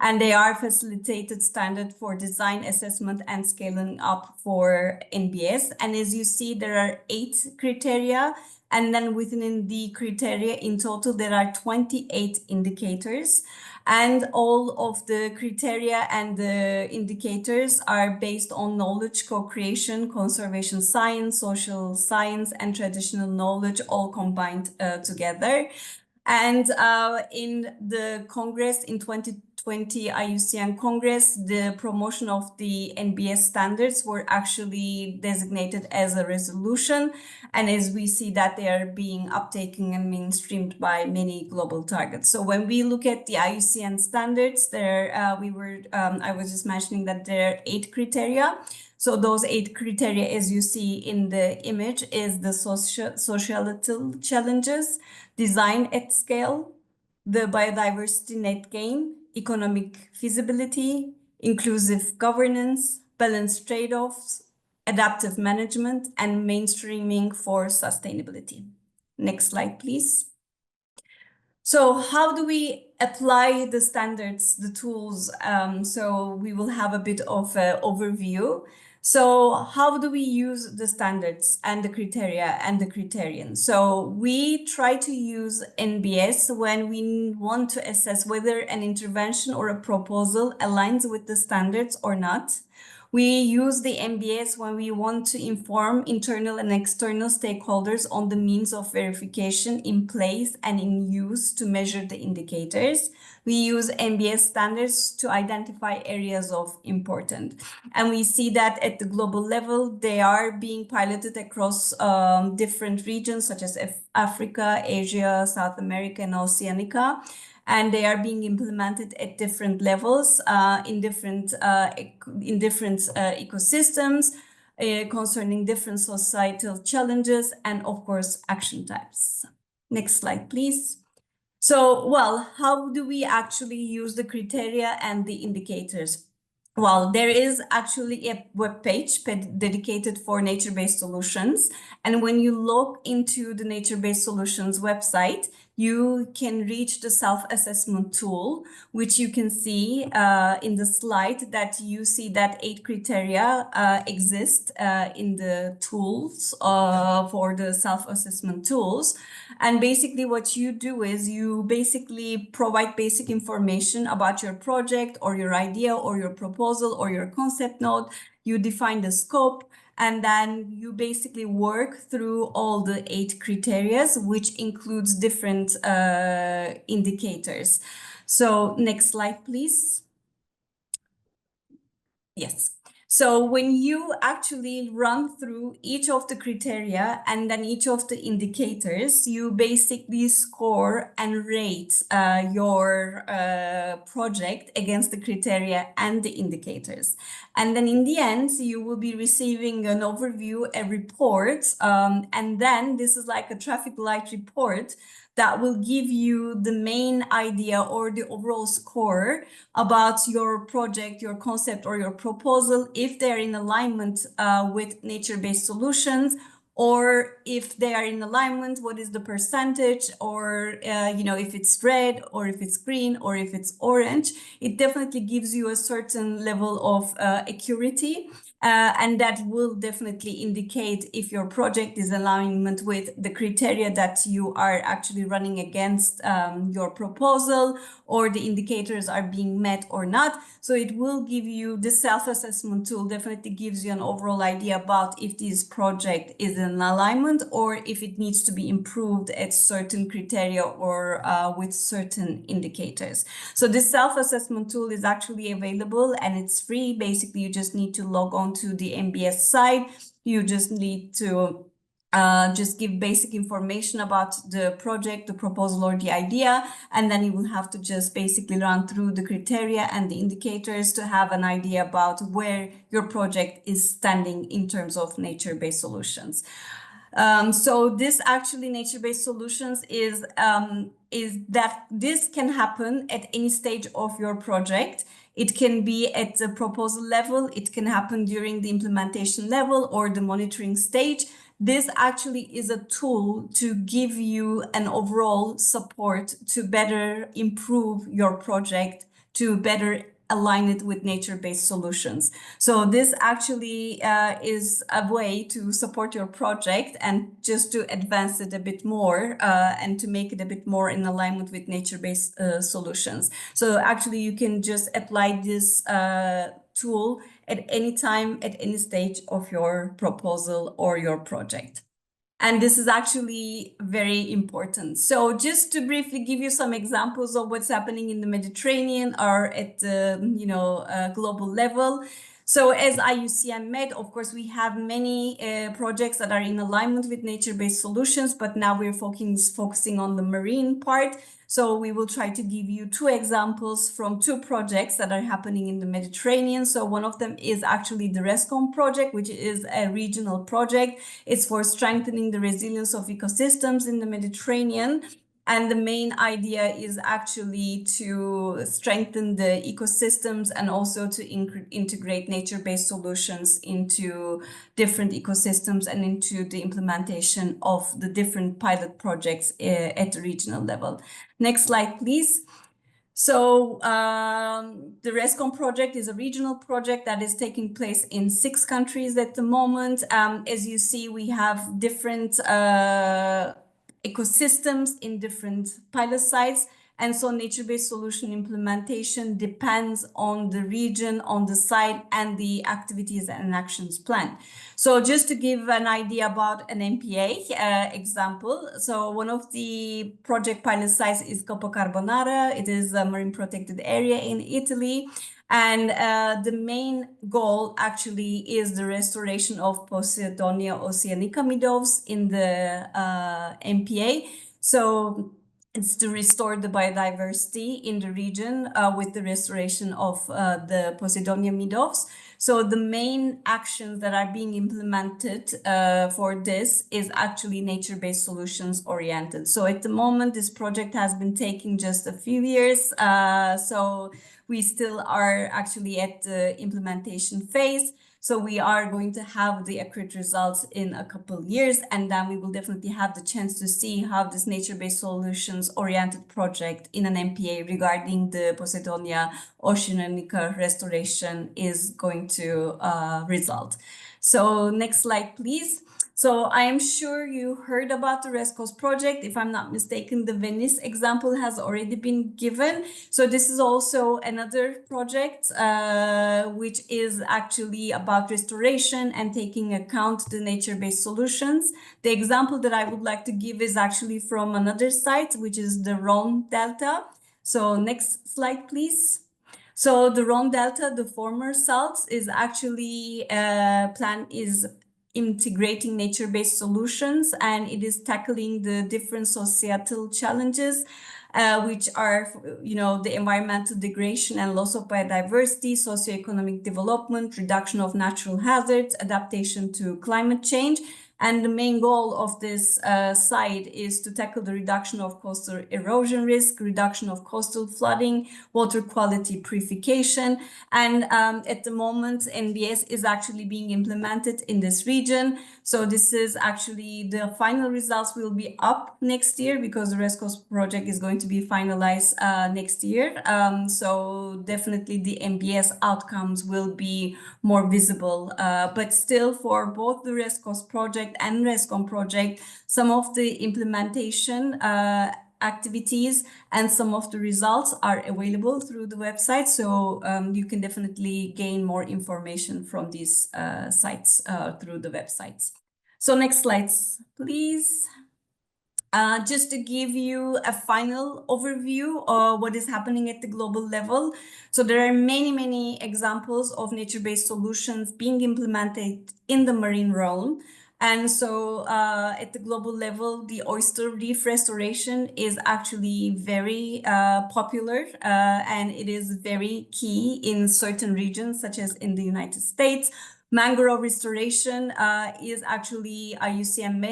[SPEAKER 9] And they are facilitated standard for design, assessment, and scaling up for NbS. And as you see, there are 8 criteria. And then within the criteria in total, there are 28 indicators. And all of the criteria and the indicators are based on knowledge co-creation, conservation science, social science, and traditional knowledge, all combined together. And in the Congress in 2020 IUCN Congress, the promotion of the NbS standards were actually designated as a resolution. And as we see that they are being uptaken and mainstreamed by many global targets. So when we look at the IUCN standards, I was just mentioning that there are 8 criteria. So those 8 criteria, as you see in the image, is the societal challenges, design at scale, the biodiversity net gain, economic feasibility, inclusive governance, balanced trade-offs, adaptive management, and mainstreaming for sustainability. Next slide, please. So how do we apply the standards, the tools? So we will have a bit of an overview. So how do we use the standards and the criteria and the criterion? So we try to use NbS when we want to assess whether an intervention or a proposal aligns with the standards or not. We use the NbS when we want to inform internal and external stakeholders on the means of verification in place and in use to measure the indicators. We use NbS standards to identify areas of importance. And we see that at the global level, they are being piloted across different regions such as Africa, Asia, South America, and Oceania. And they are being implemented at different levels in different ecosystems concerning different societal challenges and, of course, action types. Next slide, please. So, well, how do we actually use the criteria and the indicators? Well, there is actually a web page dedicated for nature-based solutions. And when you log into the nature-based solutions website, you can reach the self-assessment tool, which you can see in the slide that you see that 8 criteria exist in the tools for the self-assessment tools. And basically what you do is you basically provide basic information about your project or your idea or your proposal or your concept note. You define the scope, and then you basically work through all the 8 criteria, which includes different indicators. So next slide, please. Yes. So when you actually run through each of the criteria and then each of the indicators, you basically score and rate your project against the criteria and the indicators. And then in the end, you will be receiving an overview, a report, and then this is like a traffic light report that will give you the main idea or the overall score about your project, your concept, or your proposal, if they're in alignment with nature-based solutions, or if they are in alignment, what is the percentage, or if it's red, or if it's green, or if it's orange. It definitely gives you a certain level of accuracy. And that will definitely indicate if your project is in alignment with the criteria that you are actually running against your proposal, or the indicators are being met or not. So it will give you, the self-assessment tool definitely gives you an overall idea about if this project is in alignment or if it needs to be improved at certain criteria or with certain indicators. So this self-assessment tool is actually available and it's free. Basically, you just need to log on to the NbS site. You just need to just give basic information about the project, the proposal, or the idea, and then you will have to just basically run through the criteria and the indicators to have an idea about where your project is standing in terms of nature-based solutions. So this actually nature-based solutions is that this can happen at any stage of your project. It can be at the proposal level, it can happen during the implementation level or the monitoring stage. This actually is a tool to give you an overall support to better improve your project, to better align it with nature-based solutions. So this actually is a way to support your project and just to advance it a bit more and to make it a bit more in alignment with nature-based solutions. So actually you can just apply this tool at any time, at any stage of your proposal or your project. And this is actually very important. So just to briefly give you some examples of what's happening in the Mediterranean or at the global level. So as IUCN Med, of course, we have many projects that are in alignment with nature-based solutions, but now we're focusing on the marine part. So we will try to give you two examples from two projects that are happening in the Mediterranean. So one of them is actually the RESCOM project, which is a regional project. It's for strengthening the resilience of ecosystems in the Mediterranean. And the main idea is actually to strengthen the ecosystems and also to integrate nature-based solutions into different ecosystems and into the implementation of the different pilot projects at the regional level. Next slide, please. So the RESCOM project is a regional project that is taking place in 6 countries at the moment. As you see, we have different ecosystems in different pilot sites. And so nature-based solution implementation depends on the region, on the site, and the activities and actions plan. So just to give an idea about an MPA example, so one of the project pilot sites is Capo Carbonara. It is a marine protected area in Italy. And the main goal actually is the restoration of Posidonia oceanica meadows in the MPA. So it's to restore the biodiversity in the region with the restoration of the Posidonia meadows. So the main actions that are being implemented for this is actually nature-based solutions oriented. So at the moment, this project has been taking just a few years. So we still are actually at the implementation phase. So we are going to have the accurate results in a couple of years, and then we will definitely have the chance to see how this nature-based solutions oriented project in an MPA regarding the Posidonia oceanica restoration is going to result. So next slide, please. So I am sure you heard about the RESCOS project. If I'm not mistaken, the Venice example has already been given. So this is also another project which is actually about restoration and taking account the nature-based solutions. The example that I would like to give is actually from another site, which is the Rhone Delta. So next slide, please. So the Rhone Delta, the former salts, is actually plan is integrating nature-based solutions, and it is tackling the different societal challenges, which are, the environmental degradation and loss of biodiversity, socioeconomic development, reduction of natural hazards, adaptation to climate change. And the main goal of this site is to tackle the reduction of coastal erosion risk, reduction of coastal flooding, water quality purification. And at the moment, NbS is actually being implemented in this region. So this is actually the final results will be up next year, because the RESCOS project is going to be finalized next year. So definitely the NbS outcomes will be more visible. But still, for both the RESCOS project and RESCOM project, some of the implementation activities and some of the results are available through the website. So you can definitely gain more information from these sites through the websites. So next slides, please. Just to give you a final overview of what is happening at the global level. So there are many, many examples of nature-based solutions being implemented in the marine realm. And so at the global level, the oyster reef restoration is actually very popular, and it is very key in certain regions, such as in the United States. Mangrove restoration is actually IUCN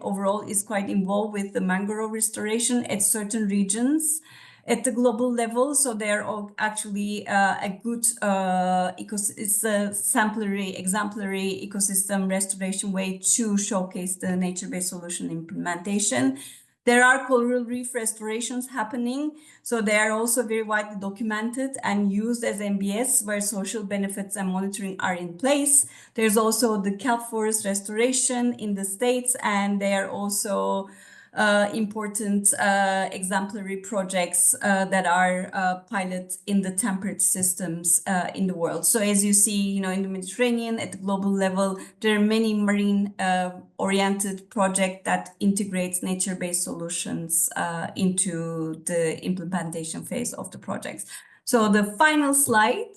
[SPEAKER 9] overall is quite involved with the mangrove restoration at certain regions at the global level. So they're all actually a good it's a exemplary ecosystem restoration way to showcase the nature-based solution implementation. There are coral reef restorations happening, so they are also very widely documented and used as NbS, where social benefits and monitoring are in place. There's also the kelp forest restoration in the States, and they are also important exemplary projects that are pilot in the temperate systems in the world. So as you see, in the Mediterranean at the global level, there are many marine oriented projects that integrates nature-based solutions into the implementation phase of the projects. So the final slide.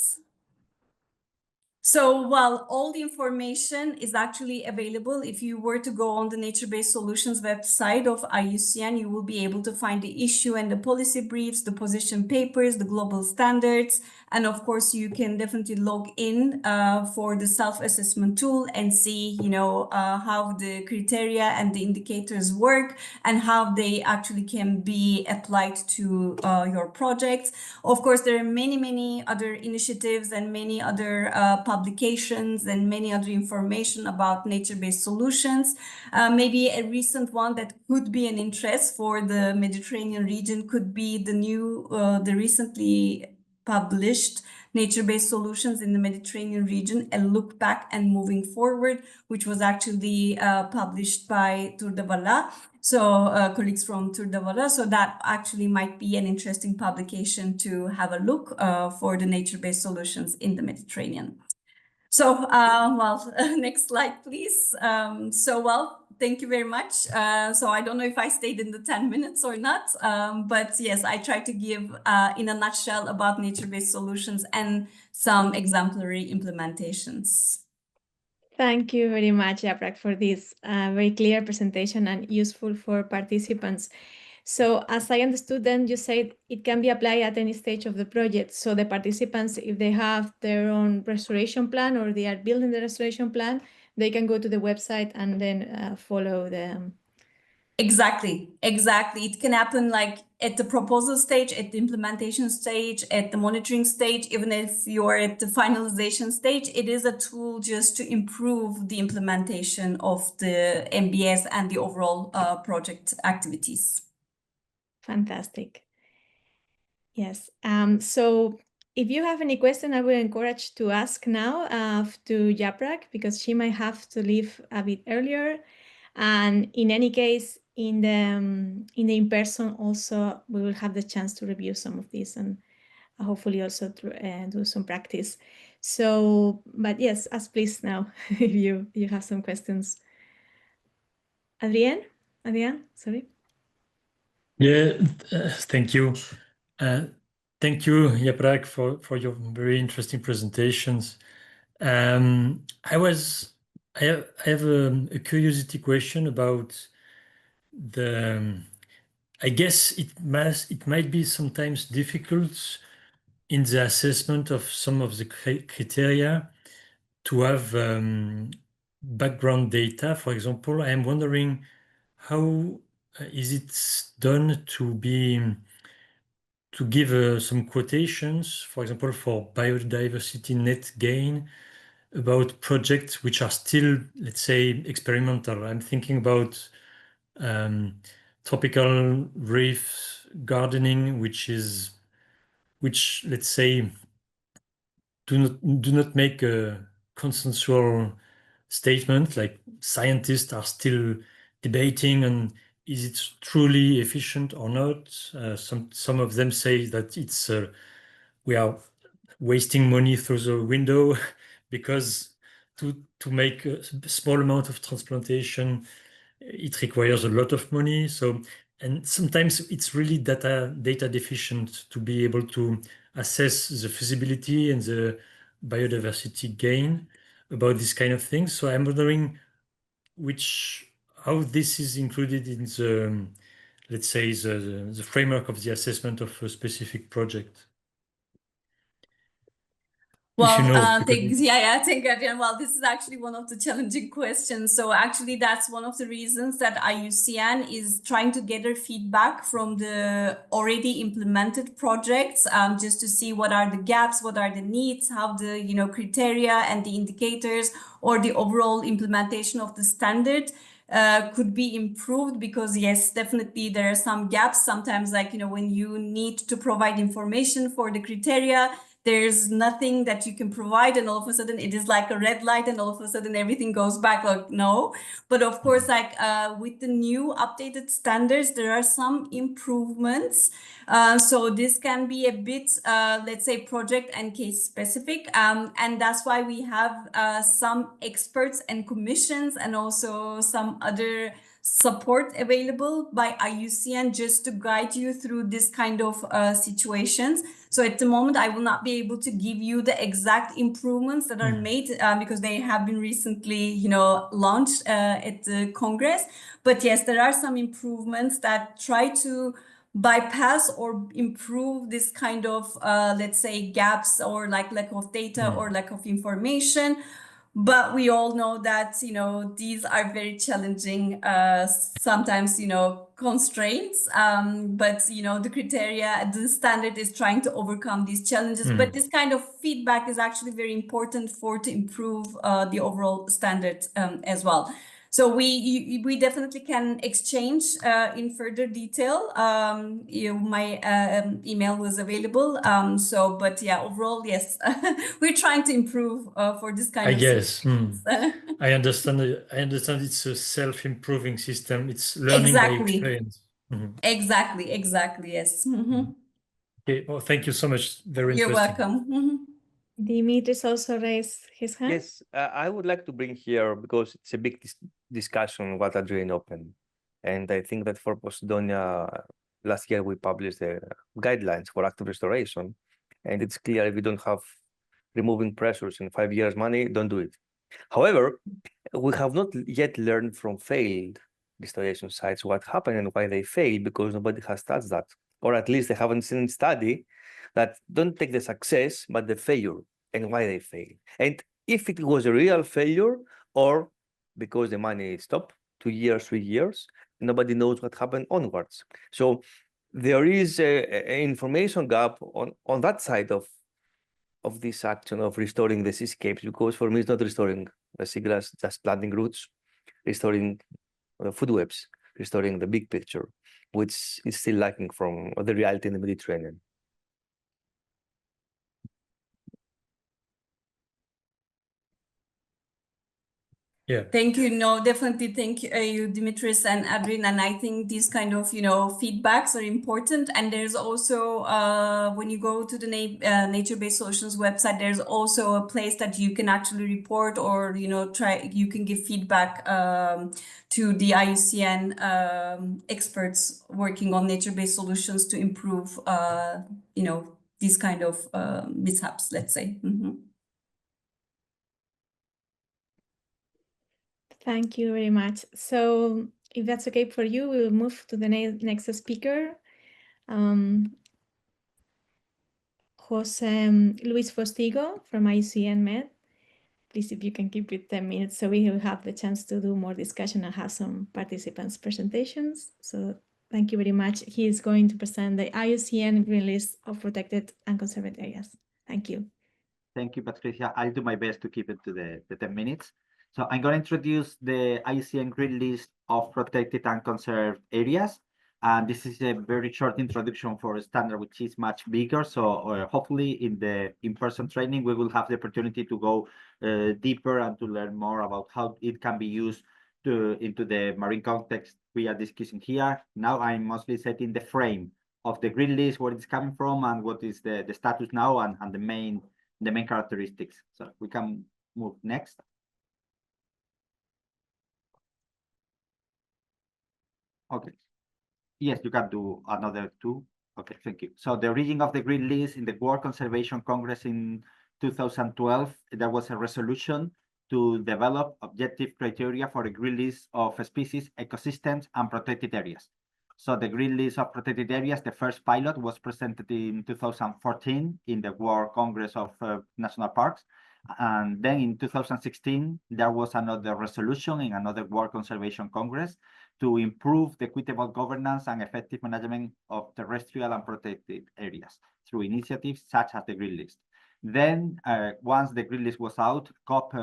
[SPEAKER 9] So while all the information is actually available, if you were to go on the Nature-Based Solutions website of IUCN, you will be able to find the issue and the policy briefs, the position papers, the global standards, and of course, you can definitely log in for the self-assessment tool and see, how the criteria and the indicators work and how they actually can be applied to your projects. Of course, there are many, many other initiatives and many other publications and many other information about nature-based solutions. Maybe a recent one that could be an interest for the Mediterranean region could be the recently published Nature-Based Solutions in the Mediterranean region, a look back and moving forward, which was actually published by Tour de Valla. So colleagues from Tour de Valla. So that actually might be an interesting publication to have a look for the nature-based solutions in the Mediterranean. So, next slide, please. Thank you very much. So I don't know if I stayed in the 10 minutes or not, but yes, I tried to give in a nutshell about nature-based solutions and some exemplary implementations.
[SPEAKER 3] Thank you very much, Yaprak, for this very clear presentation and useful for participants. So as I understood, then you said it can be applied at any stage of the project. So the participants, if they have their own restoration plan or they are building the restoration plan, they can go to the website and then follow the...
[SPEAKER 9] Exactly. It can happen like at the proposal stage, at the implementation stage, at the monitoring stage, even if you're at the finalization stage. It is a tool just to improve the implementation of the NbS and the overall project activities.
[SPEAKER 3] Fantastic. Yes. So if you have any question, I would encourage to ask now to Yaprak, because she might have to leave a bit earlier. And in any case, in the in-person also, we will have the chance to review some of these and hopefully also do some practice. So, but yes, ask please now if you have some questions. Adrienne, sorry.
[SPEAKER 5] Yeah, thank you. Thank you, Yaprak, for your very interesting presentations. I have a curiosity question about the. I guess it might be sometimes difficult in the assessment of some of the criteria to have background data. For example, I am wondering how is it done to give some quotations, for example, for biodiversity net gain about projects which are still, let's say, experimental. I'm thinking about tropical reef gardening, which let's say do not make a consensual statement. Like scientists are still debating on is it truly efficient or not. Some of them say that it's we are wasting money through the window because to make a small amount of transplantation, it requires a lot of money. So, and sometimes it's really data deficient to be able to assess the feasibility and the biodiversity gain about this kind of things. So I'm wondering how this is included in the, let's say, the framework of the assessment of a specific project.
[SPEAKER 9] Well, thanks. Yeah, thank you, Adrian. Well, this is actually one of the challenging questions. So actually, that's one of the reasons that IUCN is trying to gather feedback from the already implemented projects, just to see what are the gaps, what are the needs, how the criteria and the indicators or the overall implementation of the standard could be improved. Because yes, definitely there are some gaps. Sometimes, like when you need to provide information for the criteria, there's nothing that you can provide, and all of a sudden it is like a red light, and all of a sudden everything goes back. Like, no. But of course, like with the new updated standards, there are some improvements. So this can be a bit, let's say, project and case specific. And that's why we have some experts and commissions and also some other support available by IUCN just to guide you through this kind of situations. So at the moment, I will not be able to give you the exact improvements that are made because they have been recently, launched at the Congress. But yes, there are some improvements that try to bypass or improve this kind of, let's say, gaps or like lack of data or lack of information. But we all know that, these are very challenging, sometimes, constraints. But, the criteria, the standard is trying to overcome these challenges. But this kind of feedback is actually very important to improve the overall standard as well. So we definitely can exchange in further detail. My email was available. But yeah, overall, yes, we're trying to improve for this kind of
[SPEAKER 5] situations. I understand. I understand it's a self-improving system. It's learning by experience.
[SPEAKER 9] Exactly. Yes.
[SPEAKER 5] Okay. Well, thank you so much. Very
[SPEAKER 9] You're
[SPEAKER 5] interesting.
[SPEAKER 9] welcome.
[SPEAKER 3] Dimitris also raised his hand.
[SPEAKER 6] Yes, I would like to bring here, because it's a big discussion what Adrian opened. And I think that for Posidonia, last year we published the guidelines for active restoration. And it's clear if you don't have removing pressures in 5 years money, don't do it. However, we have not yet learned from failed restoration sites what happened and why they failed, because nobody has touched that. Or at least they haven't seen a study that don't take the success, but the failure and why they fail. And if it was a real failure or because the money stopped 2 years, 3 years, nobody knows what happened onwards. So there is an information gap on that side of this action of restoring the seascapes, because for me it's not restoring the seagrass, just planting roots, restoring the food webs, restoring the big picture, which is still lacking from the reality in the Mediterranean.
[SPEAKER 5] Yeah.
[SPEAKER 9] Thank you. No, definitely thank you, Dimitris and Adrian. And I think these kind of, feedbacks are important. And there's also, when you go to the Nature-Based Solutions website, there's also a place that you can actually report or, you can give feedback to the IUCN experts working on nature-based solutions to improve, these kind of mishaps, let's say.
[SPEAKER 3] Thank you very much. So if that's okay for you, we will move to the next speaker, Luis Postigo from IUCN Med. Please, if you can keep it 10 minutes so we will have the chance to do more discussion and have some participants' presentations. So thank you very much. He is going to present the IUCN Green List of Protected and Conserved Areas. Thank you.
[SPEAKER 10] Thank you, Patricia. I'll do my best to keep it to the 10 minutes. So I'm going to introduce the IUCN Green List of Protected and Conserved Areas. And this is a very short introduction for a standard, which is much bigger. So hopefully in the in-person training, we will have the opportunity to go deeper and to learn more about how it can be used into the marine context we are discussing here. Now I'm mostly setting the frame of the green list, where it's coming from and what is the status now and the main characteristics. So we can move next. Okay. Yes, you can do another two. Okay, thank you. So the origin of the Green List in the World Conservation Congress in 2012, there was a resolution to develop objective criteria for a green list of species, ecosystems, and protected areas. So the Green List of Protected Areas, the first pilot was presented in 2014 in the World Congress of National Parks. And then in 2016, there was another resolution in another World Conservation Congress to improve the equitable governance and effective management of terrestrial and protected areas through initiatives such as the Green List. Then, once the Green List was out, COP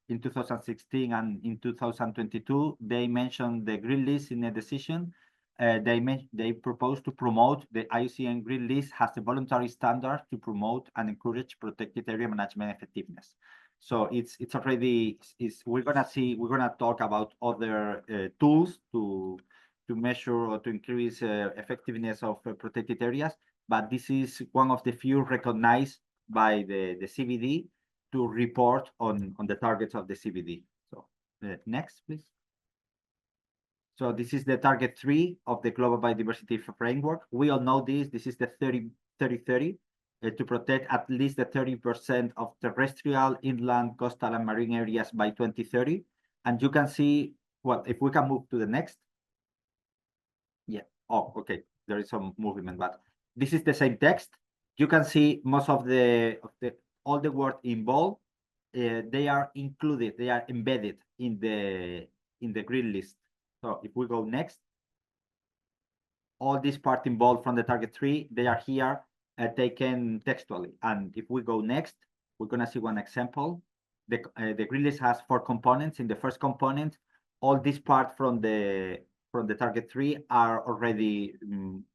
[SPEAKER 10] in 2016 and in 2022, they mentioned the Green List in a decision. They proposed to promote the IUCN Green List as a voluntary standard to promote and encourage protected area management effectiveness. So it's already, we're gonna talk about other tools to measure or to increase effectiveness of protected areas, but this is one of the few recognized by the CBD to report on the targets of the CBD. So next, please. So this is the target 3 of the Global Biodiversity Framework. We all know this. This is the 30-30-30 to protect at least the 30% of terrestrial, inland, coastal, and marine areas by 2030. And you can see, well, if we can move to the next. Yeah. Oh, okay. There is some movement, but this is the same text. You can see most of all the words involved. They are included. They are embedded in the green list. So if we go next, all this part involved from the target 3, they are here taken textually. And if we go next, we're gonna see one example. The green list has 4 components. In the first component, all this part from the target 3 are already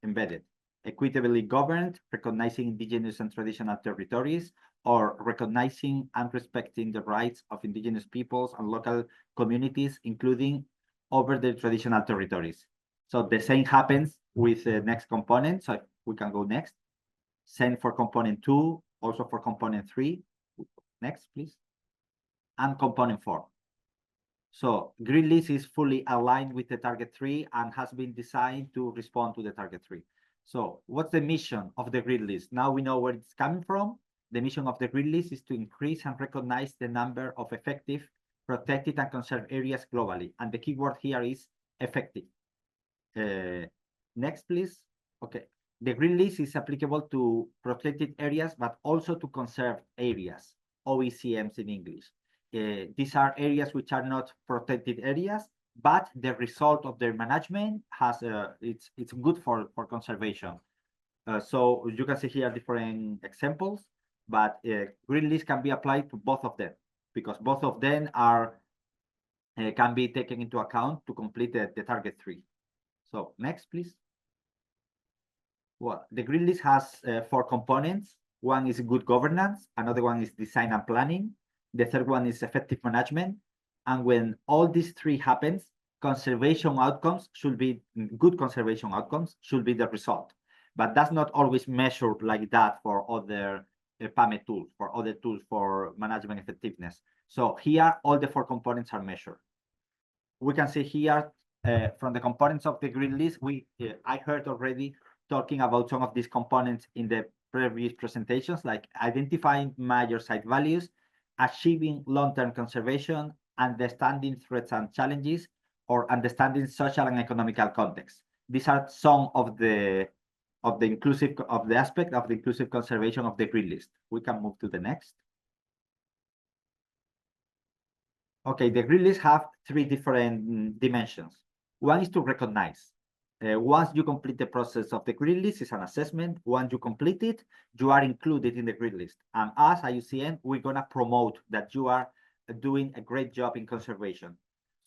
[SPEAKER 10] embedded. Equitably governed, recognizing indigenous and traditional territories, or recognizing and respecting the rights of indigenous peoples and local communities, including over the traditional territories. So the same happens with the next component. So we can go next. Same for component 2, also for component 3. Next, please. And component 4. So green list is fully aligned with the target 3 and has been designed to respond to the target 3. So what's the mission of the green list? Now we know where it's coming from. The mission of the green list is to increase and recognize the number of effective, protected, and conserved areas globally. And the key word here is effective. Next, please. Okay. The green list is applicable to protected areas, but also to conserved areas, OECMs in English. These are areas which are not protected areas, but the result of their management has it's good for conservation. So you can see here different examples, but green list can be applied to both of them because both of them are can be taken into account to complete the target 3. So next, please. Well, the green list has 4 components. One is good governance, another one is design and planning, the third one is effective management. And when all these 3 happens, conservation outcomes should be good conservation outcomes should be the result. But that's not always measured like that for other PAME tools, for other tools for management effectiveness. So here, all the 4 components are measured. We can see here from the components of the green list, I heard already talking about some of these components in the previous presentations, like identifying major site values, achieving long-term conservation, understanding threats and challenges, or understanding social and economical context. These are some of the aspect of the inclusive conservation of the grid list. We can move to the next. Okay, the grid list have three different dimensions. One is to recognize. Once you complete the process of the grid list, it's an assessment. Once you complete it, you are included in the grid list. And as IUCN, we're gonna promote that you are doing a great job in conservation.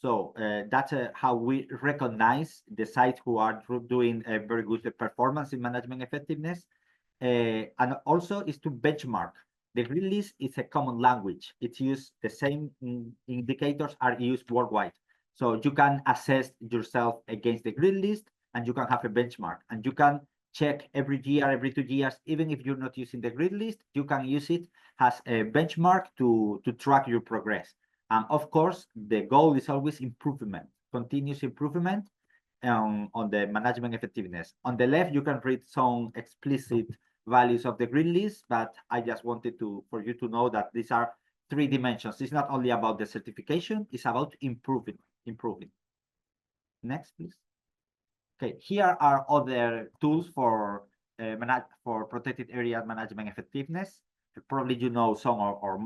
[SPEAKER 10] So that's how we recognize the sites who are doing a very good performance in management effectiveness. And also is to benchmark. The grid list is a common language. It's used, the same indicators are used worldwide. So you can assess yourself against the grid list, and you can have a benchmark, and you can check every year, every 2 years, even if you're not using the grid list, you can use it as a benchmark to track your progress. And of course, the goal is always improvement, continuous improvement on the management effectiveness. On the left, you can read some explicit values of the grid list, but I just wanted for you to know that these are three dimensions. It's not only about the certification, it's about improving. Next, please. Okay, here are other tools for protected area management effectiveness. Probably you know some or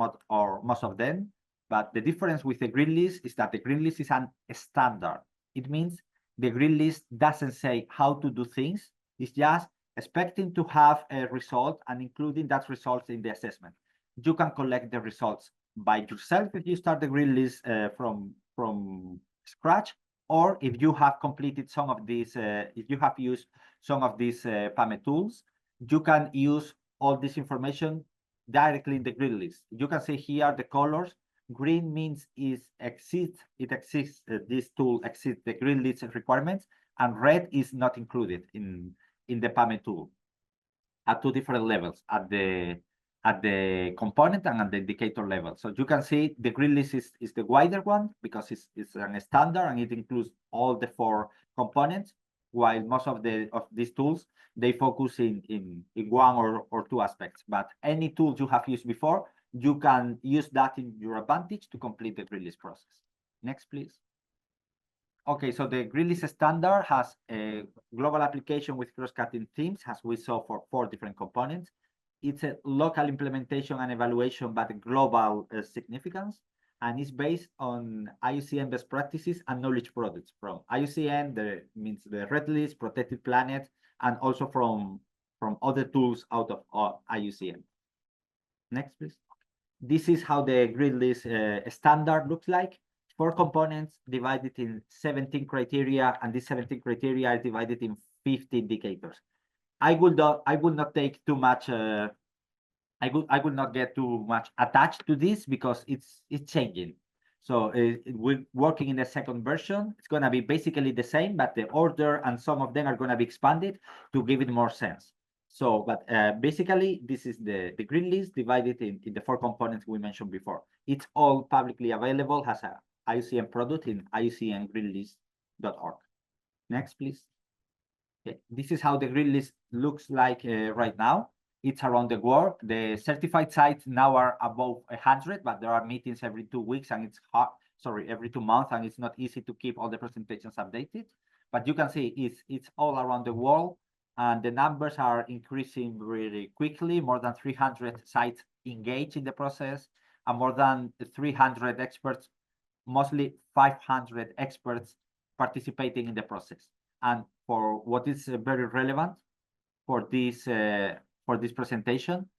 [SPEAKER 10] most of them, but the difference with the grid list is that the grid list is a standard. It means the grid list doesn't say how to do things. It's just expecting to have a result and including that result in the assessment. You can collect the results by yourself if you start the grid list from scratch, or if you have completed some of these, if you have used some of these PAME tools, you can use all this information directly in the grid list. You can see here the colors. Green means this tool exceeds the grid list requirements, and red is not included in the PAME tool at two different levels, at the component and at the indicator level. So you can see the grid list is the wider one because it's a standard and it includes all the 4 components, while most of these tools, they focus in one or 2 aspects. But any tools you have used before, you can use that in your advantage to complete the grid list process. Next, please. Okay, so the grid list standard has a global application with cross-cutting themes, as we saw for 4 different components. It's a local implementation and evaluation, but global significance, and it's based on IUCN best practices and knowledge products from IUCN, means the Red List, Protected Planet, and also from other tools out of IUCN. Next, please. This is how the grid list standard looks like. 4 components divided in 17 criteria, and these 17 criteria are divided in 50 indicators. I would not take too much. I would not get too much attached to this because it's changing. So we're working in the second version. It's going to be basically the same, but the order and some of them are going to be expanded to give it more sense. So, but basically, this is the grid list divided in the 4 components we mentioned before. It's all publicly available as a IUCN product in IUCNgridlist.org. Next, please. Okay. This is how the grid list looks like right now. It's around the world. The certified sites now are above 100, but there are meetings every 2 weeks, and it's hard. Sorry, every 2 months, and it's not easy to keep all the presentations updated. But you can see it's all around the world, and the numbers are increasing really quickly. More than 300 sites engaged in the process, and more than 300 experts, mostly 500 experts participating in the process. And for what is very relevant for this presentation,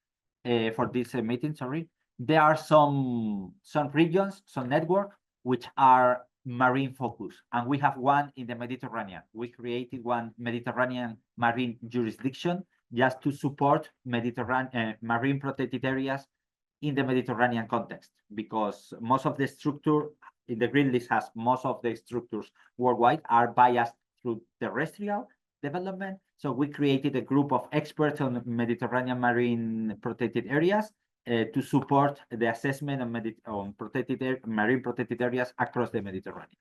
[SPEAKER 10] for this meeting, sorry, there are some regions, some network, which are marine focus, and we have one in the Mediterranean. We created one Mediterranean marine jurisdiction just to support Mediterranean marine protected areas in the Mediterranean context, because most of the structure in the grid list has most of the structures worldwide are biased through terrestrial development. So we created a group of experts on Mediterranean marine protected areas to support the assessment on marine protected areas across the Mediterranean.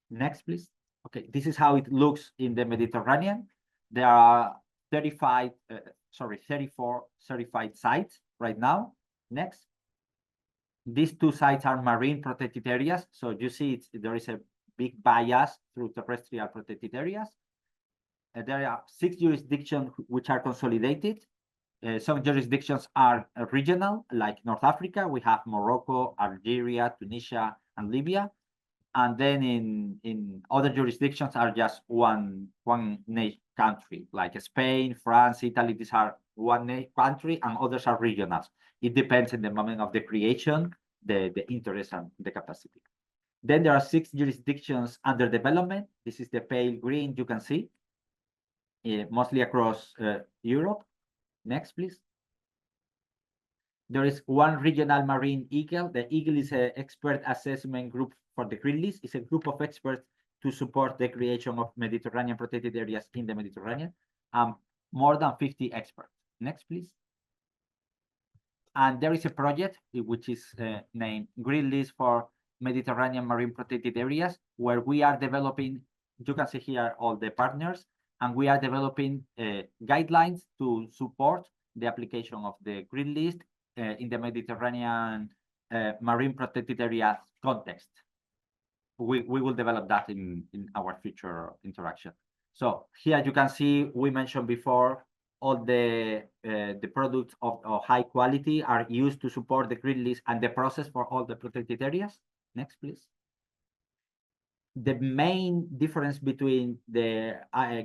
[SPEAKER 10] Next, please. Okay, this is how it looks in the Mediterranean. There are 34 certified sites right now. Next. These two sites are marine protected areas. So you see there is a big bias through terrestrial protected areas. There are 6 jurisdictions which are consolidated. Some jurisdictions are regional, like North Africa. We have Morocco, Algeria, Tunisia, and Libya. And then in other jurisdictions are just one country, like Spain, France, Italy. These are one country, and others are regionals. It depends on the moment of the creation, the interest, and the capacity. Then there are 6 jurisdictions under development. This is the pale green you can see, mostly across Europe. Next, please. There is one regional marine eagle. The eagle is an expert assessment group for the green list. It's a group of experts to support the creation of Mediterranean protected areas in the Mediterranean. More than 50 experts. Next, please. And there is a project which is named Green List for Mediterranean Marine Protected Areas, where we are developing, you can see here all the partners, and we are developing guidelines to support the application of the Green List in the Mediterranean Marine Protected Areas context. We will develop that in our future interaction. So here you can see, we mentioned before, all the products of high quality are used to support the Green List and the process for all the protected areas. Next, please. The main difference between the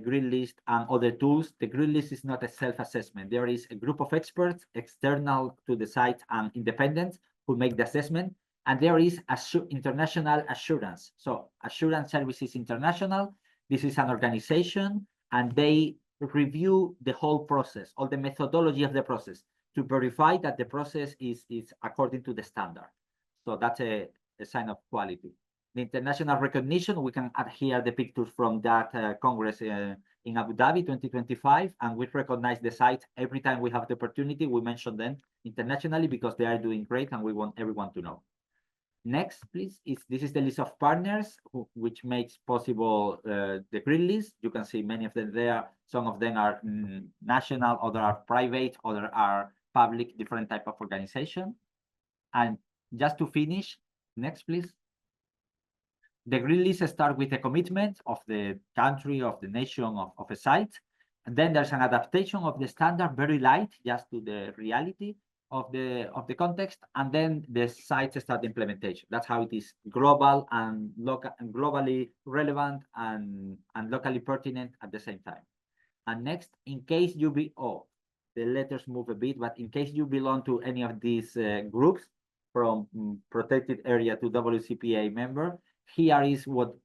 [SPEAKER 10] Green List and other tools, the Green List is not a self-assessment. There is a group of experts external to the site and independent who make the assessment. And there is international assurance. So Assurance Services International, this is an organization, and they review the whole process, all the methodology of the process, to verify that the process is according to the standard. So that's a sign of quality. The international recognition, we can add here the pictures from that Congress in Abu Dhabi 2025, and we recognize the sites every time we have the opportunity. We mention them internationally because they are doing great and we want everyone to know. Next, please, this is the list of partners which makes possible the Green List. You can see many of them there. Some of them are national, other are private, other are public, different type of organization. And just to finish, next, please. The Green List starts with a commitment of the country, of the nation, of a site. And then there's an adaptation of the standard, very light, just to the reality of the context, and then the sites start implementation. That's how it is global and local and globally relevant and locally pertinent at the same time. And next, in case you the letters move a bit, but in case you belong to any of these groups, from protected area to WCPA member, here is what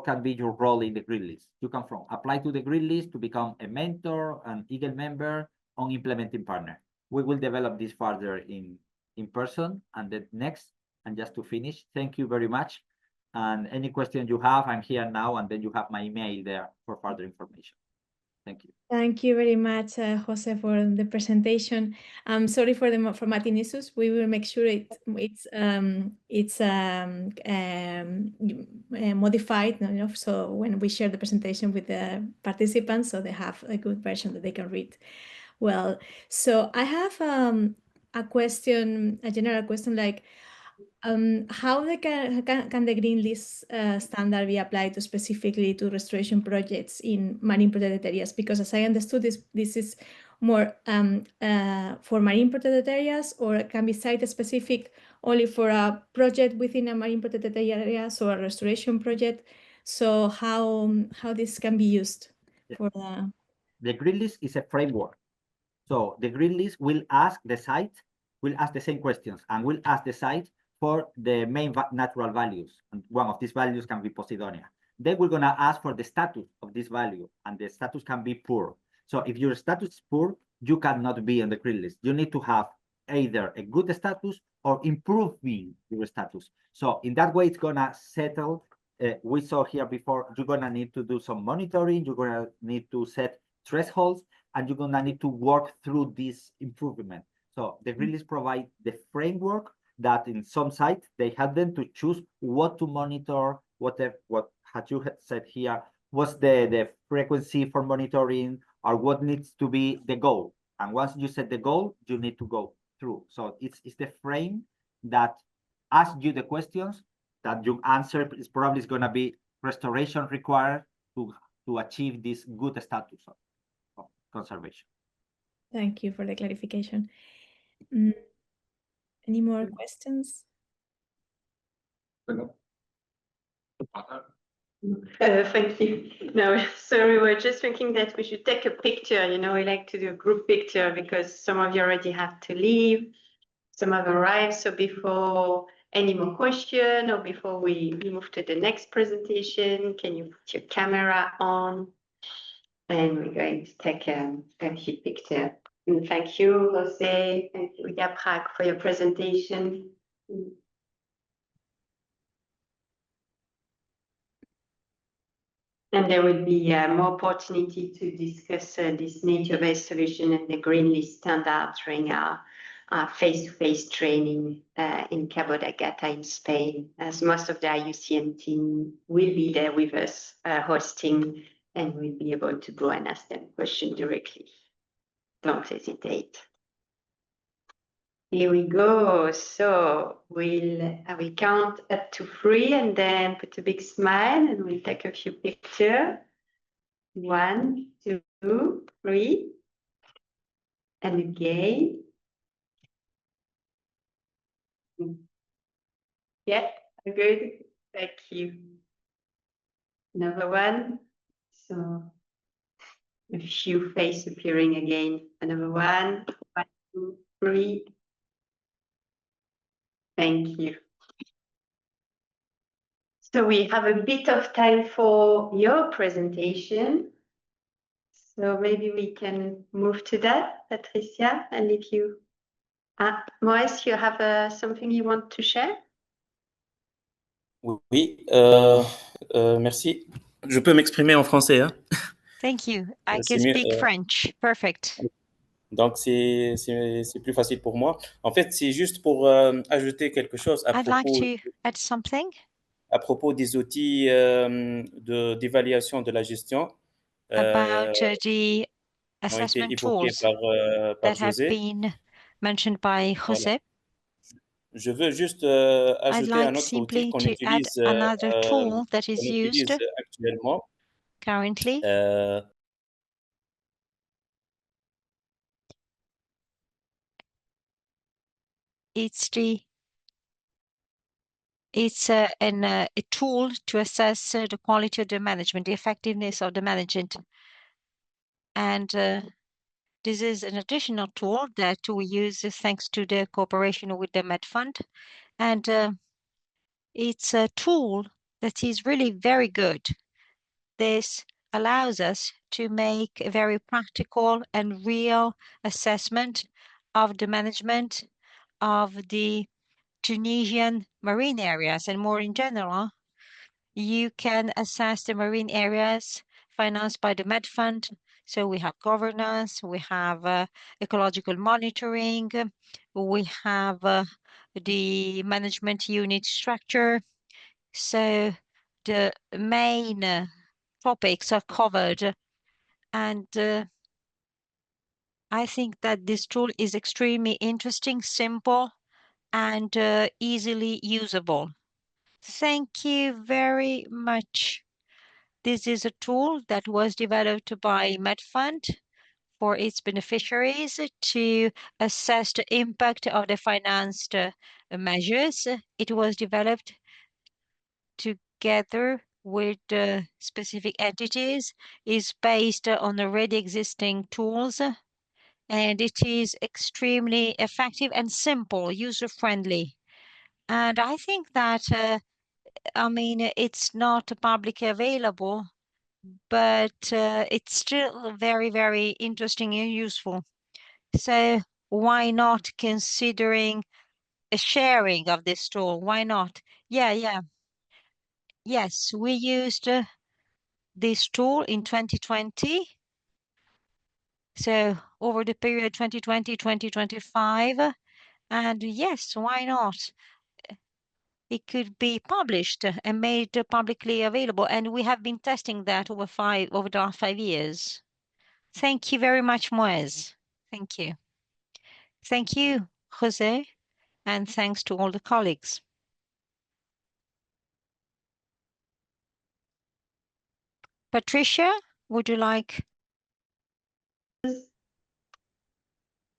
[SPEAKER 10] can be your role in the Green List. You can apply to the Green List to become a mentor, an Eagle member, or implementing partner. We will develop this further in person. And then next, and just to finish, thank you very much. And any question you have, I'm here now, and then you have my email there for further information. Thank you.
[SPEAKER 3] Thank you very much, Jose, for the presentation. I'm sorry for the formatting issues. We will make sure it's modified, so when we share the presentation with the participants, so they have a good version that they can read well. So I have a question, a general question, like how can the Green List standard be applied specifically to restoration projects in marine protected areas? Because as I understood, this is more for marine protected areas, or it can be site specific only for a project within a marine protected area, so a restoration project. So how this can be used for
[SPEAKER 10] the Green List is a framework. So the Green List will ask the site, will ask the same questions, and will ask the site for the main natural values. And one of these values can be Posidonia. Then we're gonna ask for the status of this value, and the status can be poor. So if your status is poor, you cannot be on the Green List. You need to have either a good status or improving your status. So in that way, it's gonna settle. We saw here before, you're gonna need to do some monitoring, you're gonna need to set thresholds, and you're gonna need to work through this improvement. So the Green List provide the framework that in some sites, they help them to choose what to monitor, what had you said here, what's the frequency for monitoring, or what needs to be the goal. And once you set the goal, you need to go through. So it's the frame that asks you the questions that your answer is probably going to be restoration required to achieve this good status of conservation.
[SPEAKER 3] Thank you for the clarification. Any more questions?
[SPEAKER 1] Thank you. No, so we were just thinking that we should take a picture. You know, we like to do a group picture because some of you already have to leave, some have arrived. So before any more question or before we move to the next presentation, can you put your camera on? And we're going to take a few pictures. And thank you, Jose. Thank you, Yaprak, for your presentation. And there will be more opportunity to discuss this nature-based solution and the green list standard during our face-to-face training in Cabo da Gata in Spain, as most of the IUCN team will be there with us hosting, and we'll be able to go and ask them questions directly. Don't hesitate. Here we go. So we'll count up to 3 and then put a big smile and we'll take a few pictures. 1, 2, 3. And again. Yeah, good. Thank you. Another one. So a few faces appearing again. Another one. 1, 2, 3. Thank you. So we have a bit of time for your presentation. So maybe we can move to that, Patricia, and if you... Moës, you have something you want to share?
[SPEAKER 11] Oui, merci. Je peux m'exprimer en français, hein?
[SPEAKER 2] Thank you. I
[SPEAKER 11] C'est
[SPEAKER 2] can
[SPEAKER 11] mieux,
[SPEAKER 2] speak French. Perfect.
[SPEAKER 11] Donc, c'est plus facile pour moi. En fait, c'est juste pour ajouter quelque chose
[SPEAKER 2] I'd like to add something
[SPEAKER 11] à propos des outils d'évaluation de la gestion
[SPEAKER 2] about the
[SPEAKER 11] ont été
[SPEAKER 2] assessment
[SPEAKER 11] évoqués
[SPEAKER 2] tools
[SPEAKER 11] par
[SPEAKER 2] that have
[SPEAKER 11] José.
[SPEAKER 2] been mentioned by José.
[SPEAKER 11] Voilà. Je veux juste
[SPEAKER 2] I'd
[SPEAKER 11] ajouter
[SPEAKER 2] like
[SPEAKER 11] un autre outil
[SPEAKER 2] simply
[SPEAKER 11] qu'on
[SPEAKER 2] to add
[SPEAKER 11] utilise,
[SPEAKER 2] another tool that is used
[SPEAKER 11] actuellement.
[SPEAKER 2] currently. It's a tool to assess the quality of the management, the effectiveness of the management. And this is an additional tool that we use thanks to the cooperation with the Med Fund. And it's a tool that is really very good. This allows us to make a very practical and real assessment of the management of the Tunisian marine areas, and more in general, you can assess the marine areas financed by the Med Fund. So we have governance, we have ecological monitoring, we have the management unit structure. So the main topics are covered, and I think that this tool is extremely interesting, simple, and easily usable. Thank you very much. This is a tool that was developed by Med Fund for its beneficiaries to assess the impact of the financed measures. It was developed together with specific entities, is based on already existing tools, and it is extremely effective and simple, user-friendly. And I think that, I mean, it's not publicly available, but it's still very, very interesting and useful. So why not considering a sharing of this tool? Why not? Yeah. Yes, we used this tool in 2020. So over the period 2020-2025, and yes, why not? It could be published and made publicly available, and we have been testing that over the last 5 years. Thank you very much, Moez. Thank you. Thank you, Jose, and thanks to all the colleagues. Patricia, would you like?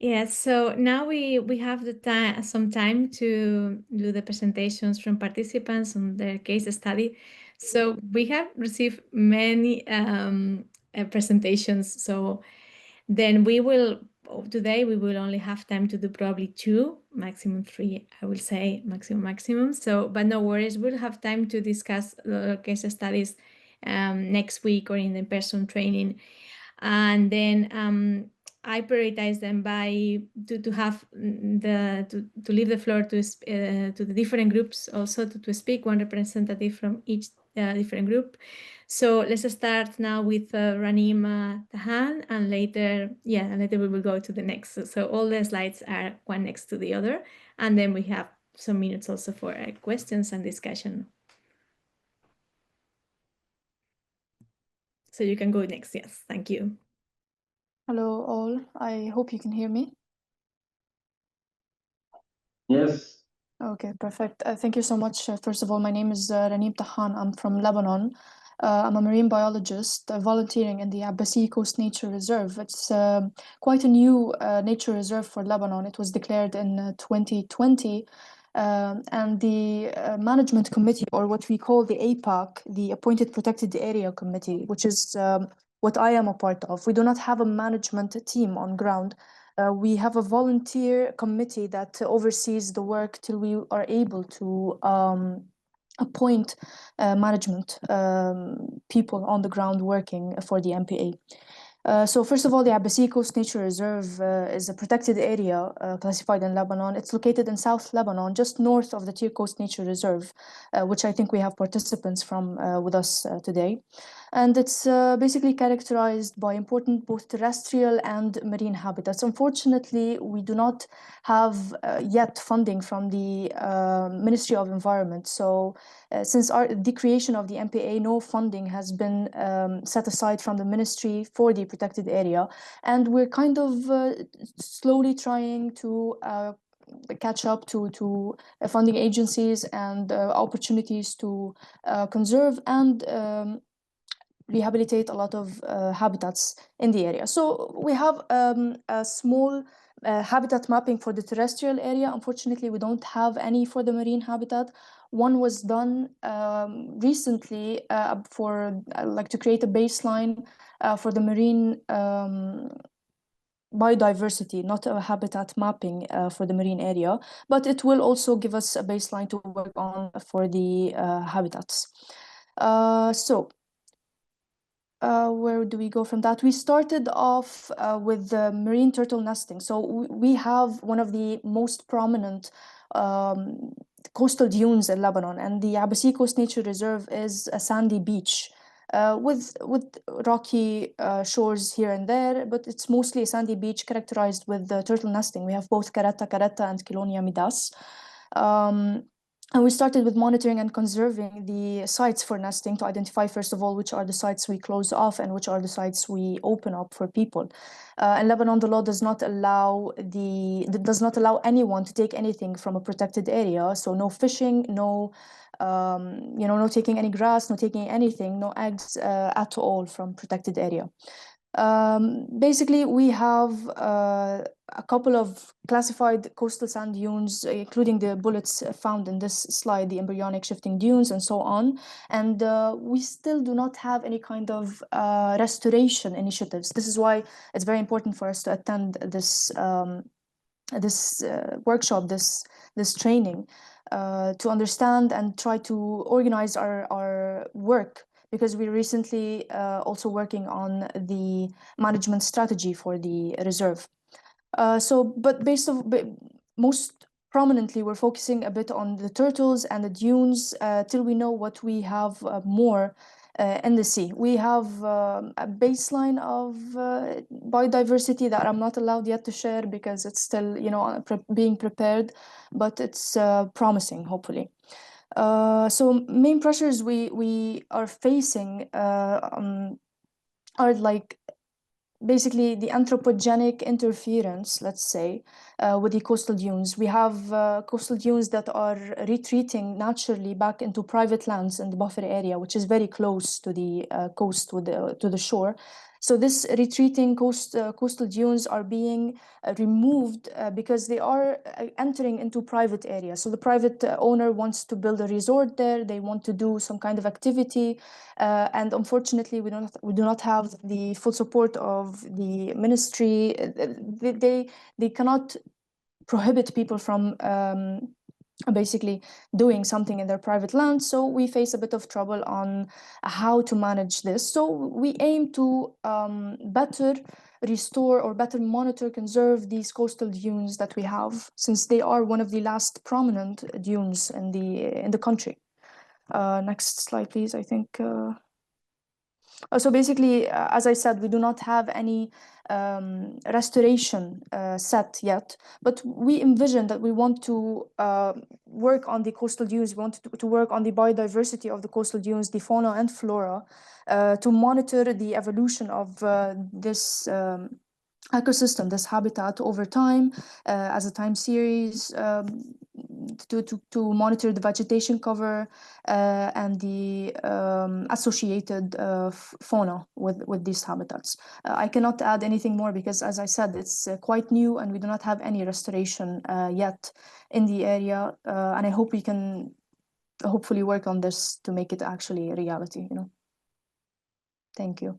[SPEAKER 3] Yes, so now we have some time to do the presentations from participants on their case study. So we have received many presentations. So then today we will only have time to do probably 2, maximum 3, I will say maximum. So, but no worries, we'll have time to discuss the case studies next week or in the in-person training. And then I prioritize them by to have to leave the floor to the different groups also to speak, one representative from each different group. So let's start now with Ranim Tahan, and later we will go to the next. So all the slides are one next to the other, and then we have some minutes also for questions and discussion. So you can go next. Yes, thank you.
[SPEAKER 7] Hello all, I hope you can hear me.
[SPEAKER 12] Yes.
[SPEAKER 7] Okay, perfect. Thank you so much. First of all, my name is Ranim Tahan. I'm from Lebanon. I'm a marine biologist volunteering in the Abbasi Coast Nature Reserve. It's quite a new nature reserve for Lebanon. It was declared in 2020. And the management committee, or what we call the APAC, the Appointed Protected Area Committee, which is what I am a part of. We do not have a management team on ground. We have a volunteer committee that oversees the work till we are able to appoint management people on the ground working for the MPA. So first of all, the Abbasi Coast Nature Reserve is a protected area classified in Lebanon. It's located in South Lebanon, just north of the Tir Coast Nature Reserve, which I think we have participants from with us today. And it's basically characterized by important both terrestrial and marine habitats. Unfortunately, we do not have yet funding from the Ministry of Environment. So since the creation of the MPA, no funding has been set aside from the ministry for the protected area. And we're kind of slowly trying to catch up to funding agencies and opportunities to conserve and rehabilitate a lot of habitats in the area. So we have a small habitat mapping for the terrestrial area. Unfortunately, we don't have any for the marine habitat. One was done recently for like to create a baseline for the marine biodiversity, not a habitat mapping for the marine area, but it will also give us a baseline to work on for the habitats. Where do we go from that? We started off with the marine turtle nesting. So we have one of the most prominent coastal dunes in Lebanon, and the Abbasi Coast Nature Reserve is a sandy beach with rocky shores here and there, but it's mostly a sandy beach characterized with turtle nesting. We have both caretta and Chelonia midas. And we started with monitoring and conserving the sites for nesting to identify, first of all, which are the sites we close off and which are the sites we open up for people. In Lebanon, the law does not allow anyone to take anything from a protected area. So no fishing, no no taking any grass, no taking anything, no eggs at all from protected area. Basically, we have a couple of classified coastal sand dunes, including the bullets found in this slide, the embryonic shifting dunes and so on. And we still do not have any kind of restoration initiatives. This is why it's very important for us to attend this workshop, this training, to understand and try to organize our work, because we're recently also working on the management strategy for the reserve. But most prominently, we're focusing a bit on the turtles and the dunes till we know what we have more in the sea. We have a baseline of biodiversity that I'm not allowed yet to share because it's still, being prepared, but it's promising, hopefully. So main pressures we are facing are like basically the anthropogenic interference, let's say, with the coastal dunes. We have coastal dunes that are retreating naturally back into private lands in the buffer area, which is very close to the coast, to the shore. So this retreating coastal dunes are being removed because they are entering into private areas. So the private owner wants to build a resort there. They want to do some kind of activity. And unfortunately, we do not have the full support of the ministry. They cannot prohibit people from basically doing something in their private land. So we face a bit of trouble on how to manage this. So we aim to better restore or better monitor, conserve these coastal dunes that we have, since they are one of the last prominent dunes in the country. Next slide, please. I think. So basically, as I said, we do not have any restoration set yet, but we envision that we want to work on the coastal dunes. We want to work on the biodiversity of the coastal dunes, the fauna and flora, to monitor the evolution of this ecosystem, this habitat over time, as a time series, to monitor the vegetation cover and the associated fauna with these habitats. I cannot add anything more because, as I said, it's quite new and we do not have any restoration yet in the area. And I hope we can hopefully work on this to make it actually a reality, you know. Thank you.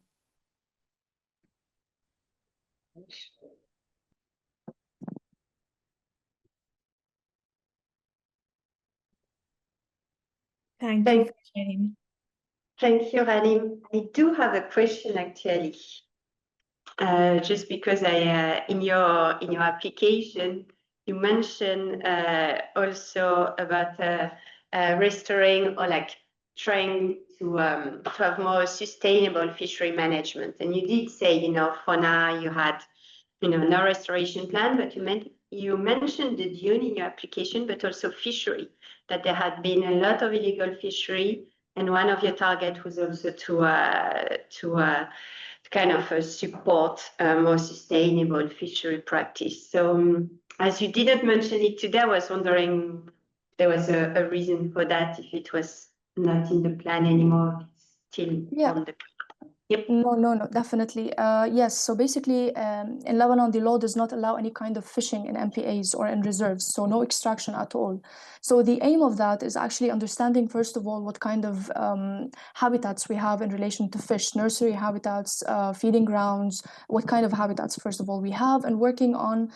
[SPEAKER 3] Thank you for sharing.
[SPEAKER 1] Thank you, Ralim. I do have a question actually. Just because in your application you mentioned also about restoring or like trying to have more sustainable fishery management, and you did say, you know, for now you had, you know, no restoration plan, but you mentioned the dune in your application, but also fishery, that there had been a lot of illegal fishery, and one of your targets was also to kind of support more sustainable fishery practice. So as you didn't mention it today, I was wondering if there was a reason for that, if it was not in the plan anymore, still on the plan. Yep.
[SPEAKER 7] No, definitely. Yes, so basically in Lebanon, the law does not allow any kind of fishing in MPAs or in reserves, so no extraction at all. So the aim of that is actually understanding, first of all, what kind of habitats we have in relation to fish, nursery habitats, feeding grounds, what kind of habitats, first of all, we have, and working on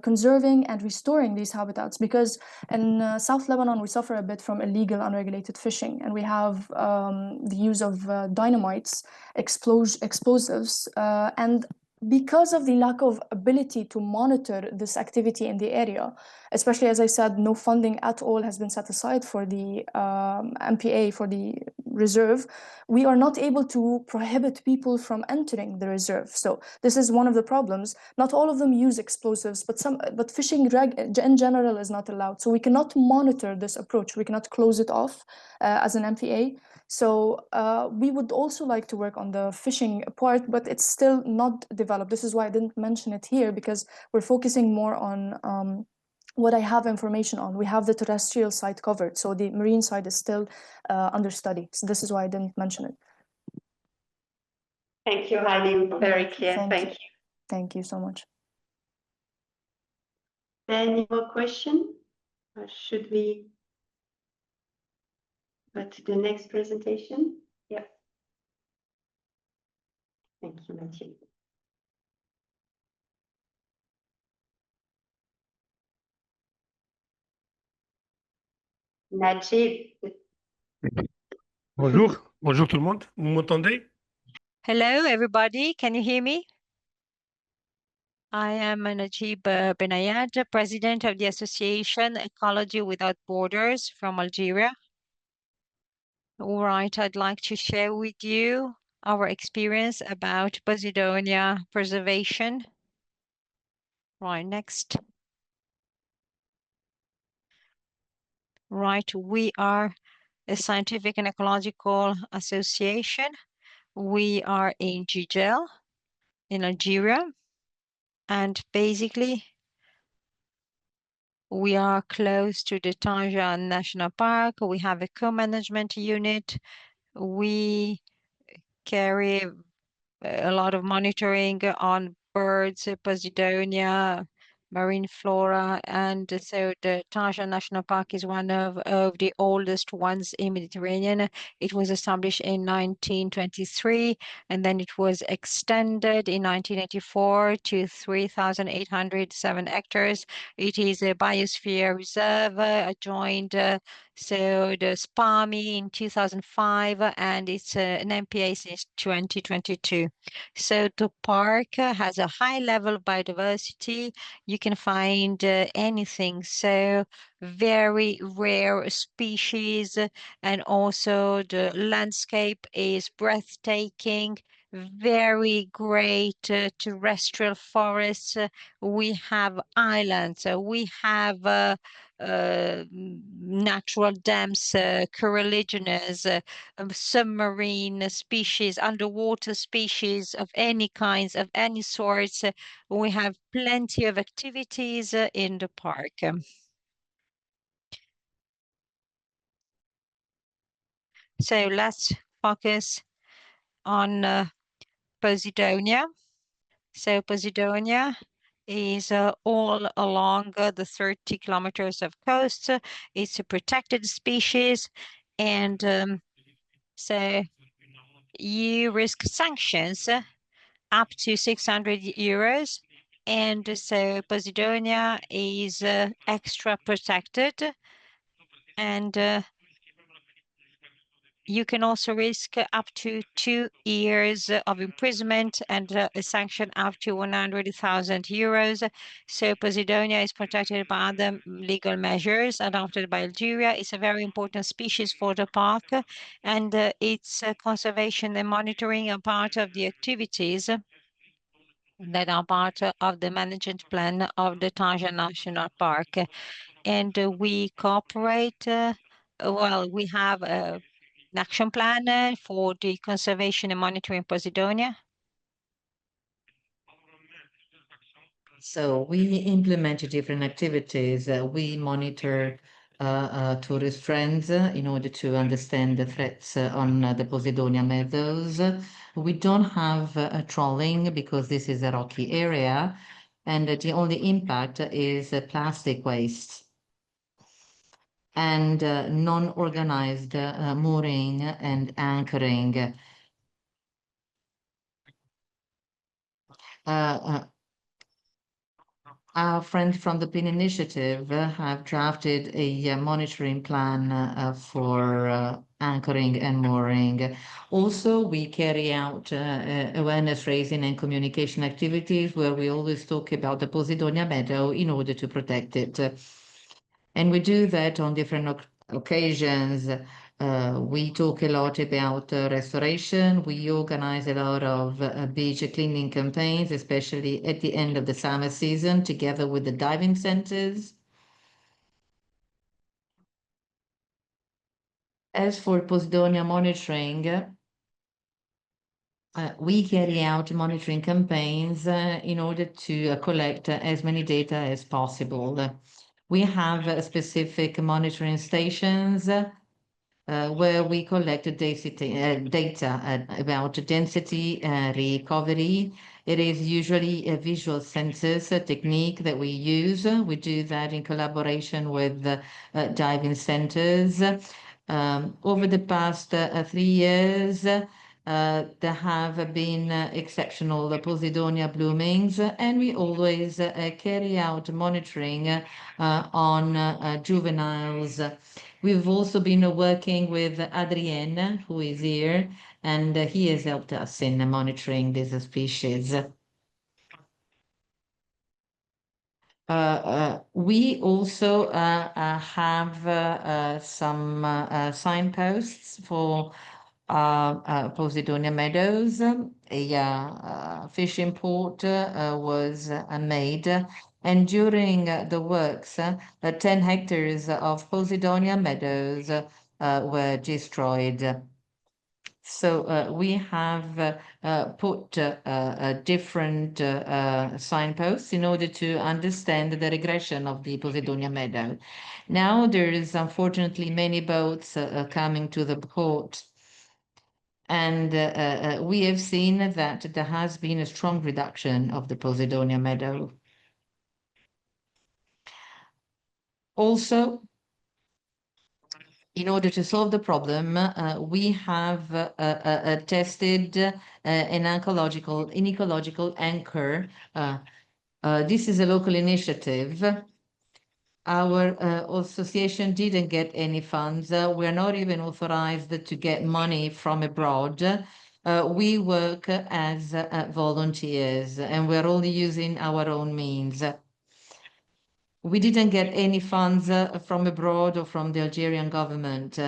[SPEAKER 7] conserving and restoring these habitats. Because in South Lebanon, we suffer a bit from illegal, unregulated fishing, and we have the use of dynamites, explosives, and because of the lack of ability to monitor this activity in the area, especially, as I said, no funding at all has been set aside for the MPA, for the reserve, we are not able to prohibit people from entering the reserve. So this is one of the problems. Not all of them use explosives, but fishing in general is not allowed. So we cannot monitor this approach. We cannot close it off as an MPA. So we would also like to work on the fishing part, but it's still not developed. This is why I didn't mention it here, because we're focusing more on what I have information on. We have the terrestrial side covered, so the marine side is still under study. So this is why I didn't mention it.
[SPEAKER 1] Thank you, Ralim. Very clear. Thank you.
[SPEAKER 7] Thank you so much.
[SPEAKER 1] Any more questions? Or should we go to the next presentation? Yeah. Thank you, Mathieu. Najib.
[SPEAKER 12] Bonjour, bonjour tout le monde. Vous m'entendez?
[SPEAKER 2] Hello, everybody. Can you hear me? I am Najib Benayad, President of the Association Ecology Without Borders from Algeria. All right, I'd like to share with you our experience about Posidonia preservation. Right, next. Right, we are a scientific and ecological association. We are in Gigel. in Algeria. And basically, we are close to the Tanja National Park. We have a co-management unit. We carry a lot of monitoring on birds, Posidonia, marine flora, and so the Tanja National Park is one of the oldest ones in Mediterranean. It was established in 1923, and then it was extended in 1984 to 3,807 hectares. It is a biosphere reserve, joined so the SPAMI in 2005, and it's an MPA since 2022. So the park has a high level of biodiversity. You can find anything. So very rare species, and also the landscape is breathtaking. Very great terrestrial forests. We have islands. We have natural dams, coralligenous, submarine species, underwater species of any kinds, of any sorts. We have plenty of activities in the park. So let's focus on Posidonia. So Posidonia is all along the 30 kilometers of coast. It's a protected species, and so you risk sanctions up to 600 euros. And so Posidonia is extra protected, and you can also risk up to 2 years of imprisonment and a sanction up to 100,000 euros. So Posidonia is protected by other legal measures adopted by Algeria. It's a very important species for the park, and its conservation and monitoring are part of the activities that are part of the management plan of the Tanja National Park. And we cooperate, well, we have an action plan for the conservation and monitoring Posidonia.
[SPEAKER 13] So we implement different activities. We monitor tourist trends in order to understand the threats on the Posidonia meadows. We don't have trolling because this is a rocky area, and the only impact is plastic waste and non-organized mooring and anchoring. Our friends from the PIN initiative have drafted a monitoring plan for anchoring and mooring. Also, we carry out awareness raising and communication activities where we always talk about the Posidonia meadow in order to protect it. And we do that on different occasions. We talk a lot about restoration. We organize a lot of beach cleaning campaigns, especially at the end of the summer season, together with the diving centers. As for Posidonia monitoring, we carry out monitoring campaigns in order to collect as many data as possible. We have specific monitoring stations where we collect data about density recovery. It is usually a visual sensors technique that we use. We do that in collaboration with diving centers. Over the past 3 years, there have been exceptional Posidonia bloomings, and we always carry out monitoring on juveniles. We've also been working with Adrienne, who is here, and he has helped us in monitoring this species. We also have some signposts for Posidonia meadows. A fishing port was made, and during the works, 10 hectares of Posidonia meadows were destroyed. So we have put different signposts in order to understand the regression of the Posidonia meadow. Now there is unfortunately many boats coming to the port, and we have seen that there has been a strong reduction of the Posidonia meadow. Also, in order to solve the problem, we have tested an ecological anchor. This is a local initiative. Our association didn't get any funds. We're not even authorized to get money from abroad. We work as volunteers, and we're only using our own means. We didn't get any funds from abroad or from the Algerian government.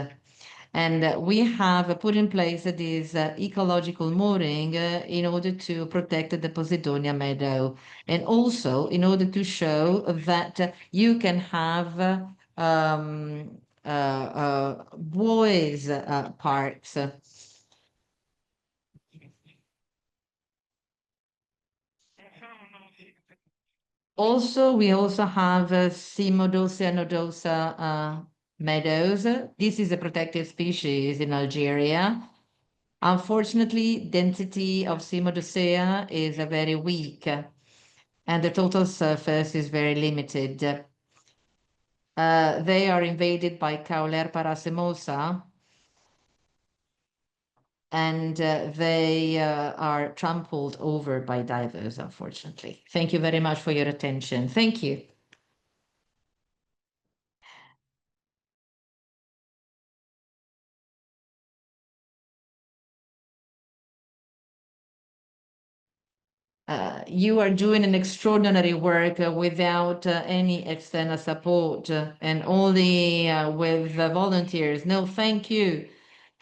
[SPEAKER 13] And we have put in place this ecological mooring in order to protect the Posidonia meadow, and also in order to show that you can have boys parks. We also have Cimodosa nodosa meadows. This is a protected species in Algeria. Unfortunately, density of Cimodocea is very weak, and the total surface is very limited. They are invaded by Cauler paracemosa, and they are trampled over by divers, unfortunately. Thank you very much for your attention. Thank you. You are doing an extraordinary work without any external support and only with volunteers. No, thank you.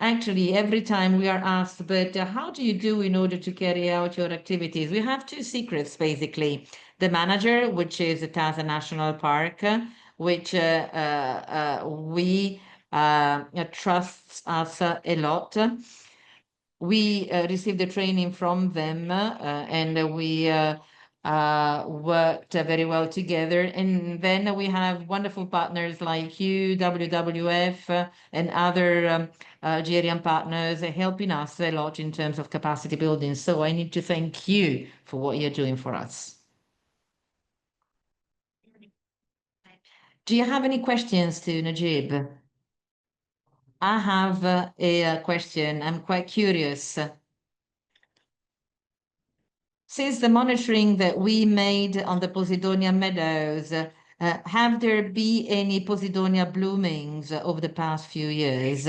[SPEAKER 13] Actually, every time we are asked, but how do you do in order to carry out your activities? We have two secrets, basically. The manager, which is Taza National Park, which we trusts us a lot. We received the training from them and we worked very well together. And then we have wonderful partners like you, WWF, and other Algerian partners helping us a lot in terms of capacity building. So I need to thank you for what you're doing for us. Do you have any questions to Najib? I have a question. I'm quite curious. Since the monitoring that we made on the Posidonia meadows, have there been any Posidonia bloomings over the past few years?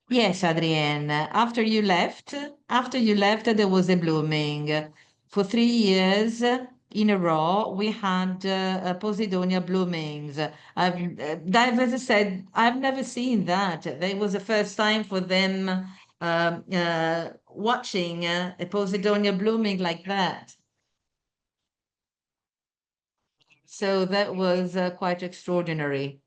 [SPEAKER 13] Yes, Adrienne. After you left, there was a blooming. For 3 years in a row, we had Posidonia bloomings. Divers said, I've never seen that. That was the first time for them watching a Posidonia blooming like that. So that was quite extraordinary.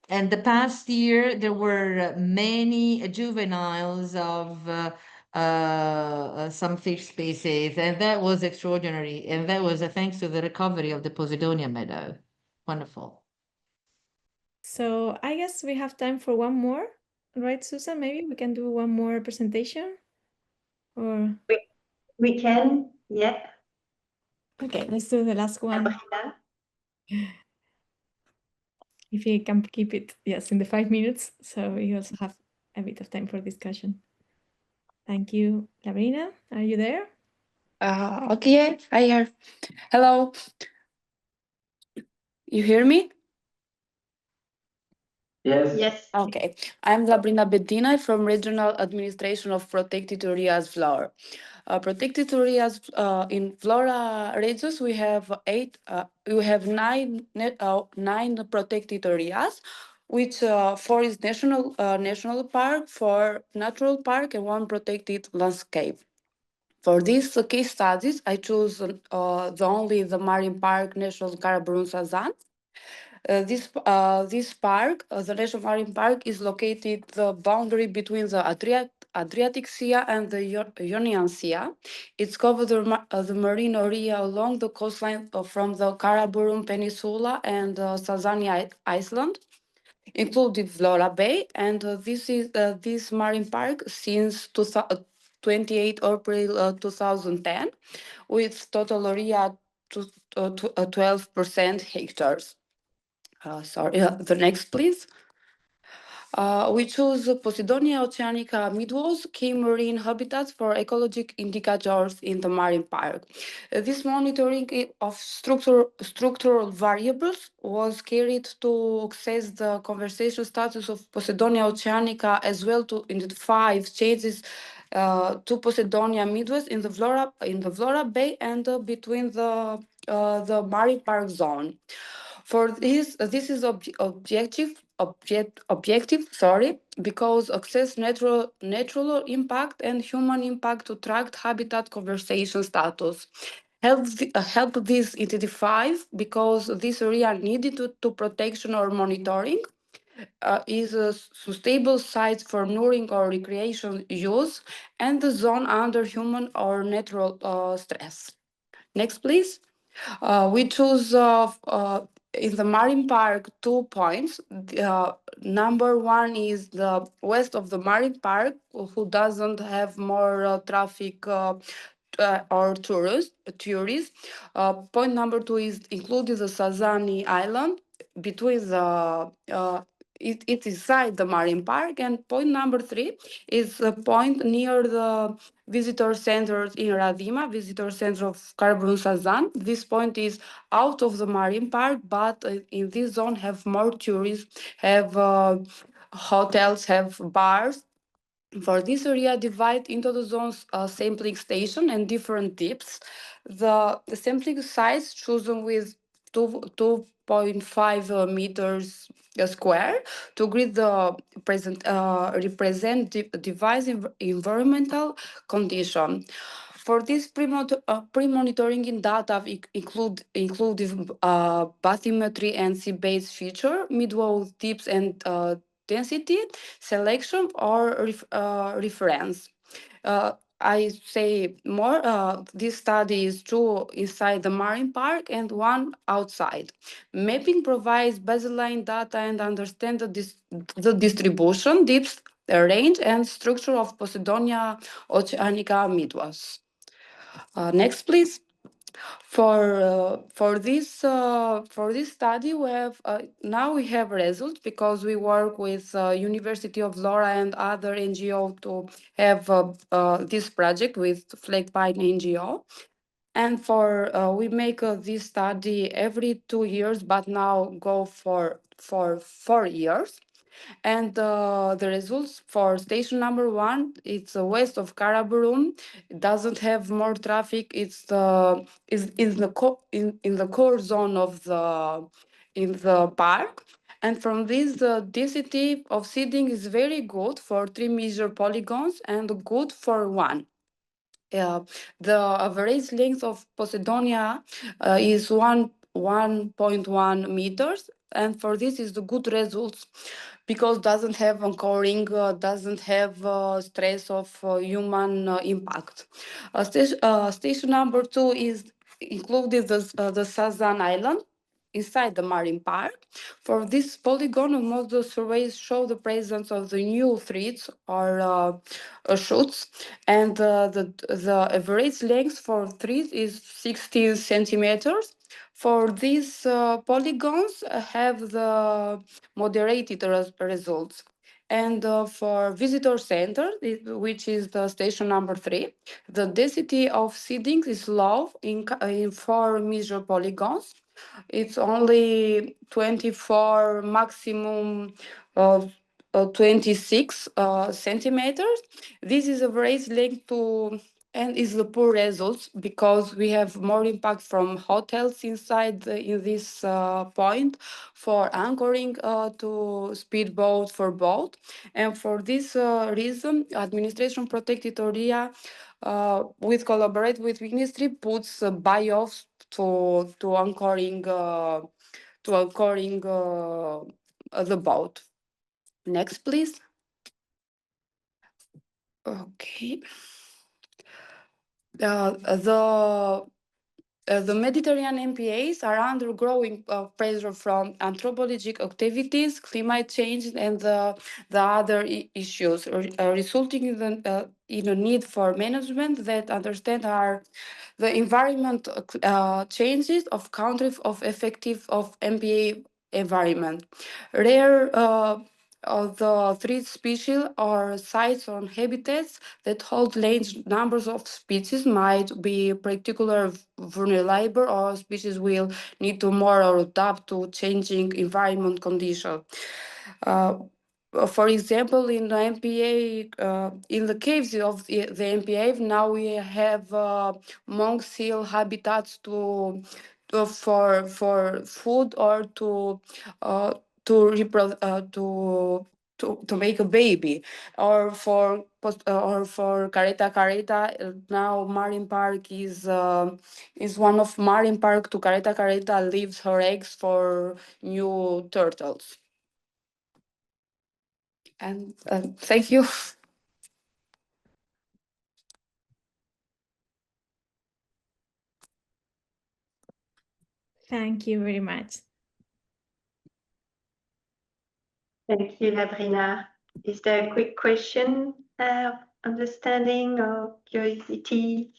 [SPEAKER 13] And the past year, there were many juveniles of some fish species, and that was extraordinary. And that was thanks to the recovery of the Posidonia meadow. Wonderful.
[SPEAKER 3] So I guess we have time for one more, right, Susan? Maybe we can do one more presentation, or
[SPEAKER 1] we can, yeah.
[SPEAKER 3] Okay, let's do the last one. If you can keep it, yes, in the 5 minutes, so we also have a bit of time for discussion. Thank you. Labrina, are you there?
[SPEAKER 14] Okay, I hear. Hello. You hear me?
[SPEAKER 1] Yes. Yes.
[SPEAKER 14] Okay. I'm Labrina Bedina from Regional Administration of Protected Areas Flora. Protected areas in Flora regions, we have nine protected areas, which 4 is national park, 4 natural park, and 1 protected landscape. For these case studies, I chose only the Marine Park National Karaburun Sazan. This park, the National Marine Park, is located the boundary between the Adriatic Sea and the Ionian Sea. It's covered the marine area along the coastline from the Karaburun Peninsula and Sazani Island, including Flora Bay, and this is this marine park since 28 April 2010, with total area to 12% hectares. Sorry, the next, please. We choose Posidonia oceanica midwalls, key marine habitats for ecologic indicators in the marine park. This monitoring of structural variables was carried to assess the conservation status of Posidonia oceanica, as well to identify changes to Posidonia midwest in the Flora Bay and between the marine park zone. For this is objective, because access natural impact and human impact to track habitat conservation status. Help this identify because this area needed to protection or monitoring is a suitable site for nooring or recreation use and the zone under human or natural stress. Next, please. We choose in the marine park 2 points. Number one is the west of the marine park, who doesn't have more traffic or tourists. Point number two is including the Sazani Island between the it is inside the marine park, and point number three is a point near the visitor center in Radima, visitor center of Karaburun Sazan. This point is out of the marine park, but in this zone have more tourists, have hotels, have bars. For this area, divide into the zones sampling station and different tips. The sampling size chosen with 2.5 meters square to grid the represent device environmental condition. For this pre-monitoring in data include bathymetry and sea-based feature, midwall tips and density, selection, or reference. I say more, this study is two inside the marine park and one outside. Mapping provides baseline data and understand the distribution, depth, range, and structure of Posidonia oceanica midwalls. Next, please. For this study, we have now we have results because we work with University of Flora and other NGO to have this project with Flag Pine NGO. And we make this study every 2 years, but now go for 4 years. And the results for station number one, it's west of Karaburun. It doesn't have more traffic. It's is in the core zone of the park. And from this, the density of seeding is very good for 3 major polygons and good for one. The average length of Posidonia is 1.1 meters, and for this is the good results because doesn't have anchoring, doesn't have stress of human impact. Station number two is included the Sazan Island inside the marine park. For this polygon, most of the surveys show the presence of the new threads or shoots, and the average length for threads is 16 centimeters. For these polygons, have the moderated results. And for visitor center, which is the station number 3, the density of seedings is low in 4 major polygons. It's only 24, maximum of 26 centimeters. This is a raised link to, and is the poor results because we have more impact from hotels inside in this point for anchoring to speedboat for boat. And for this reason, administration protected area with collaborate with ministry puts buy-offs to anchoring anchoring the boat. Next, please. Okay. The Mediterranean MPAs are under growing pressure from anthropologic activities, climate change, and the other issues, resulting in a need for management that understand the environment changes of countries of effective of MPA environment. Rare the threat species or sites or habitats that hold large numbers of species might be particularly vulnerable, or species will need to more adapt to changing environment conditions. For example, in the MPA, in the caves of the MPA, now we have monk seal habitats for food or to make a baby, or for Careta. Now Marine Park is one of Marine Park to Careta leaves her eggs for new turtles. And thank you.
[SPEAKER 3] Thank you very much.
[SPEAKER 1] Thank you, Labrina. Is there a quick question, understanding or curiosity?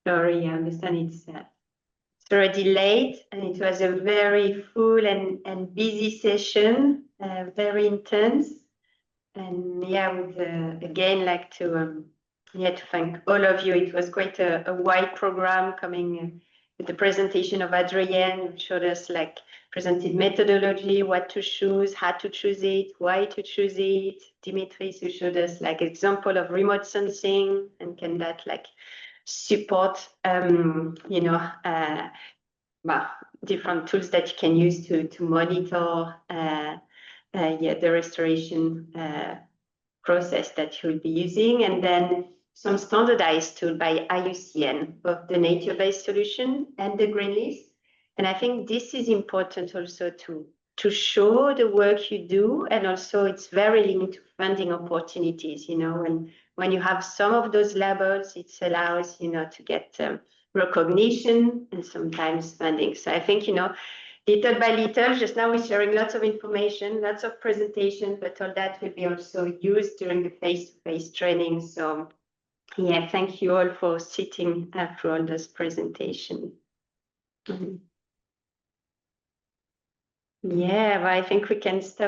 [SPEAKER 1] Sorry, I understand it's already late, and it was a very full and busy session, very intense. And yeah, I would again like to thank all of you. It was quite a wide program coming with the presentation of Adrienne, who showed us presented methodology, what to choose, how to choose it, why to choose it. Dimitris, who showed us example of remote sensing and can that support different tools that you can use to monitor the restoration process that you'll be using, and then some standardized tool by IUCN, both the nature-based solution and the green list. And I think this is important also to show the work you do, and also it's very linked to funding opportunities. When you have some of those labels, it allows to get recognition and sometimes funding. So I think little by little, just now we're sharing lots of information, lots of presentation, but all that will be also used during the face-to-face training. So yeah, thank you all for sitting through all this presentation. Yeah, but I think we can stop.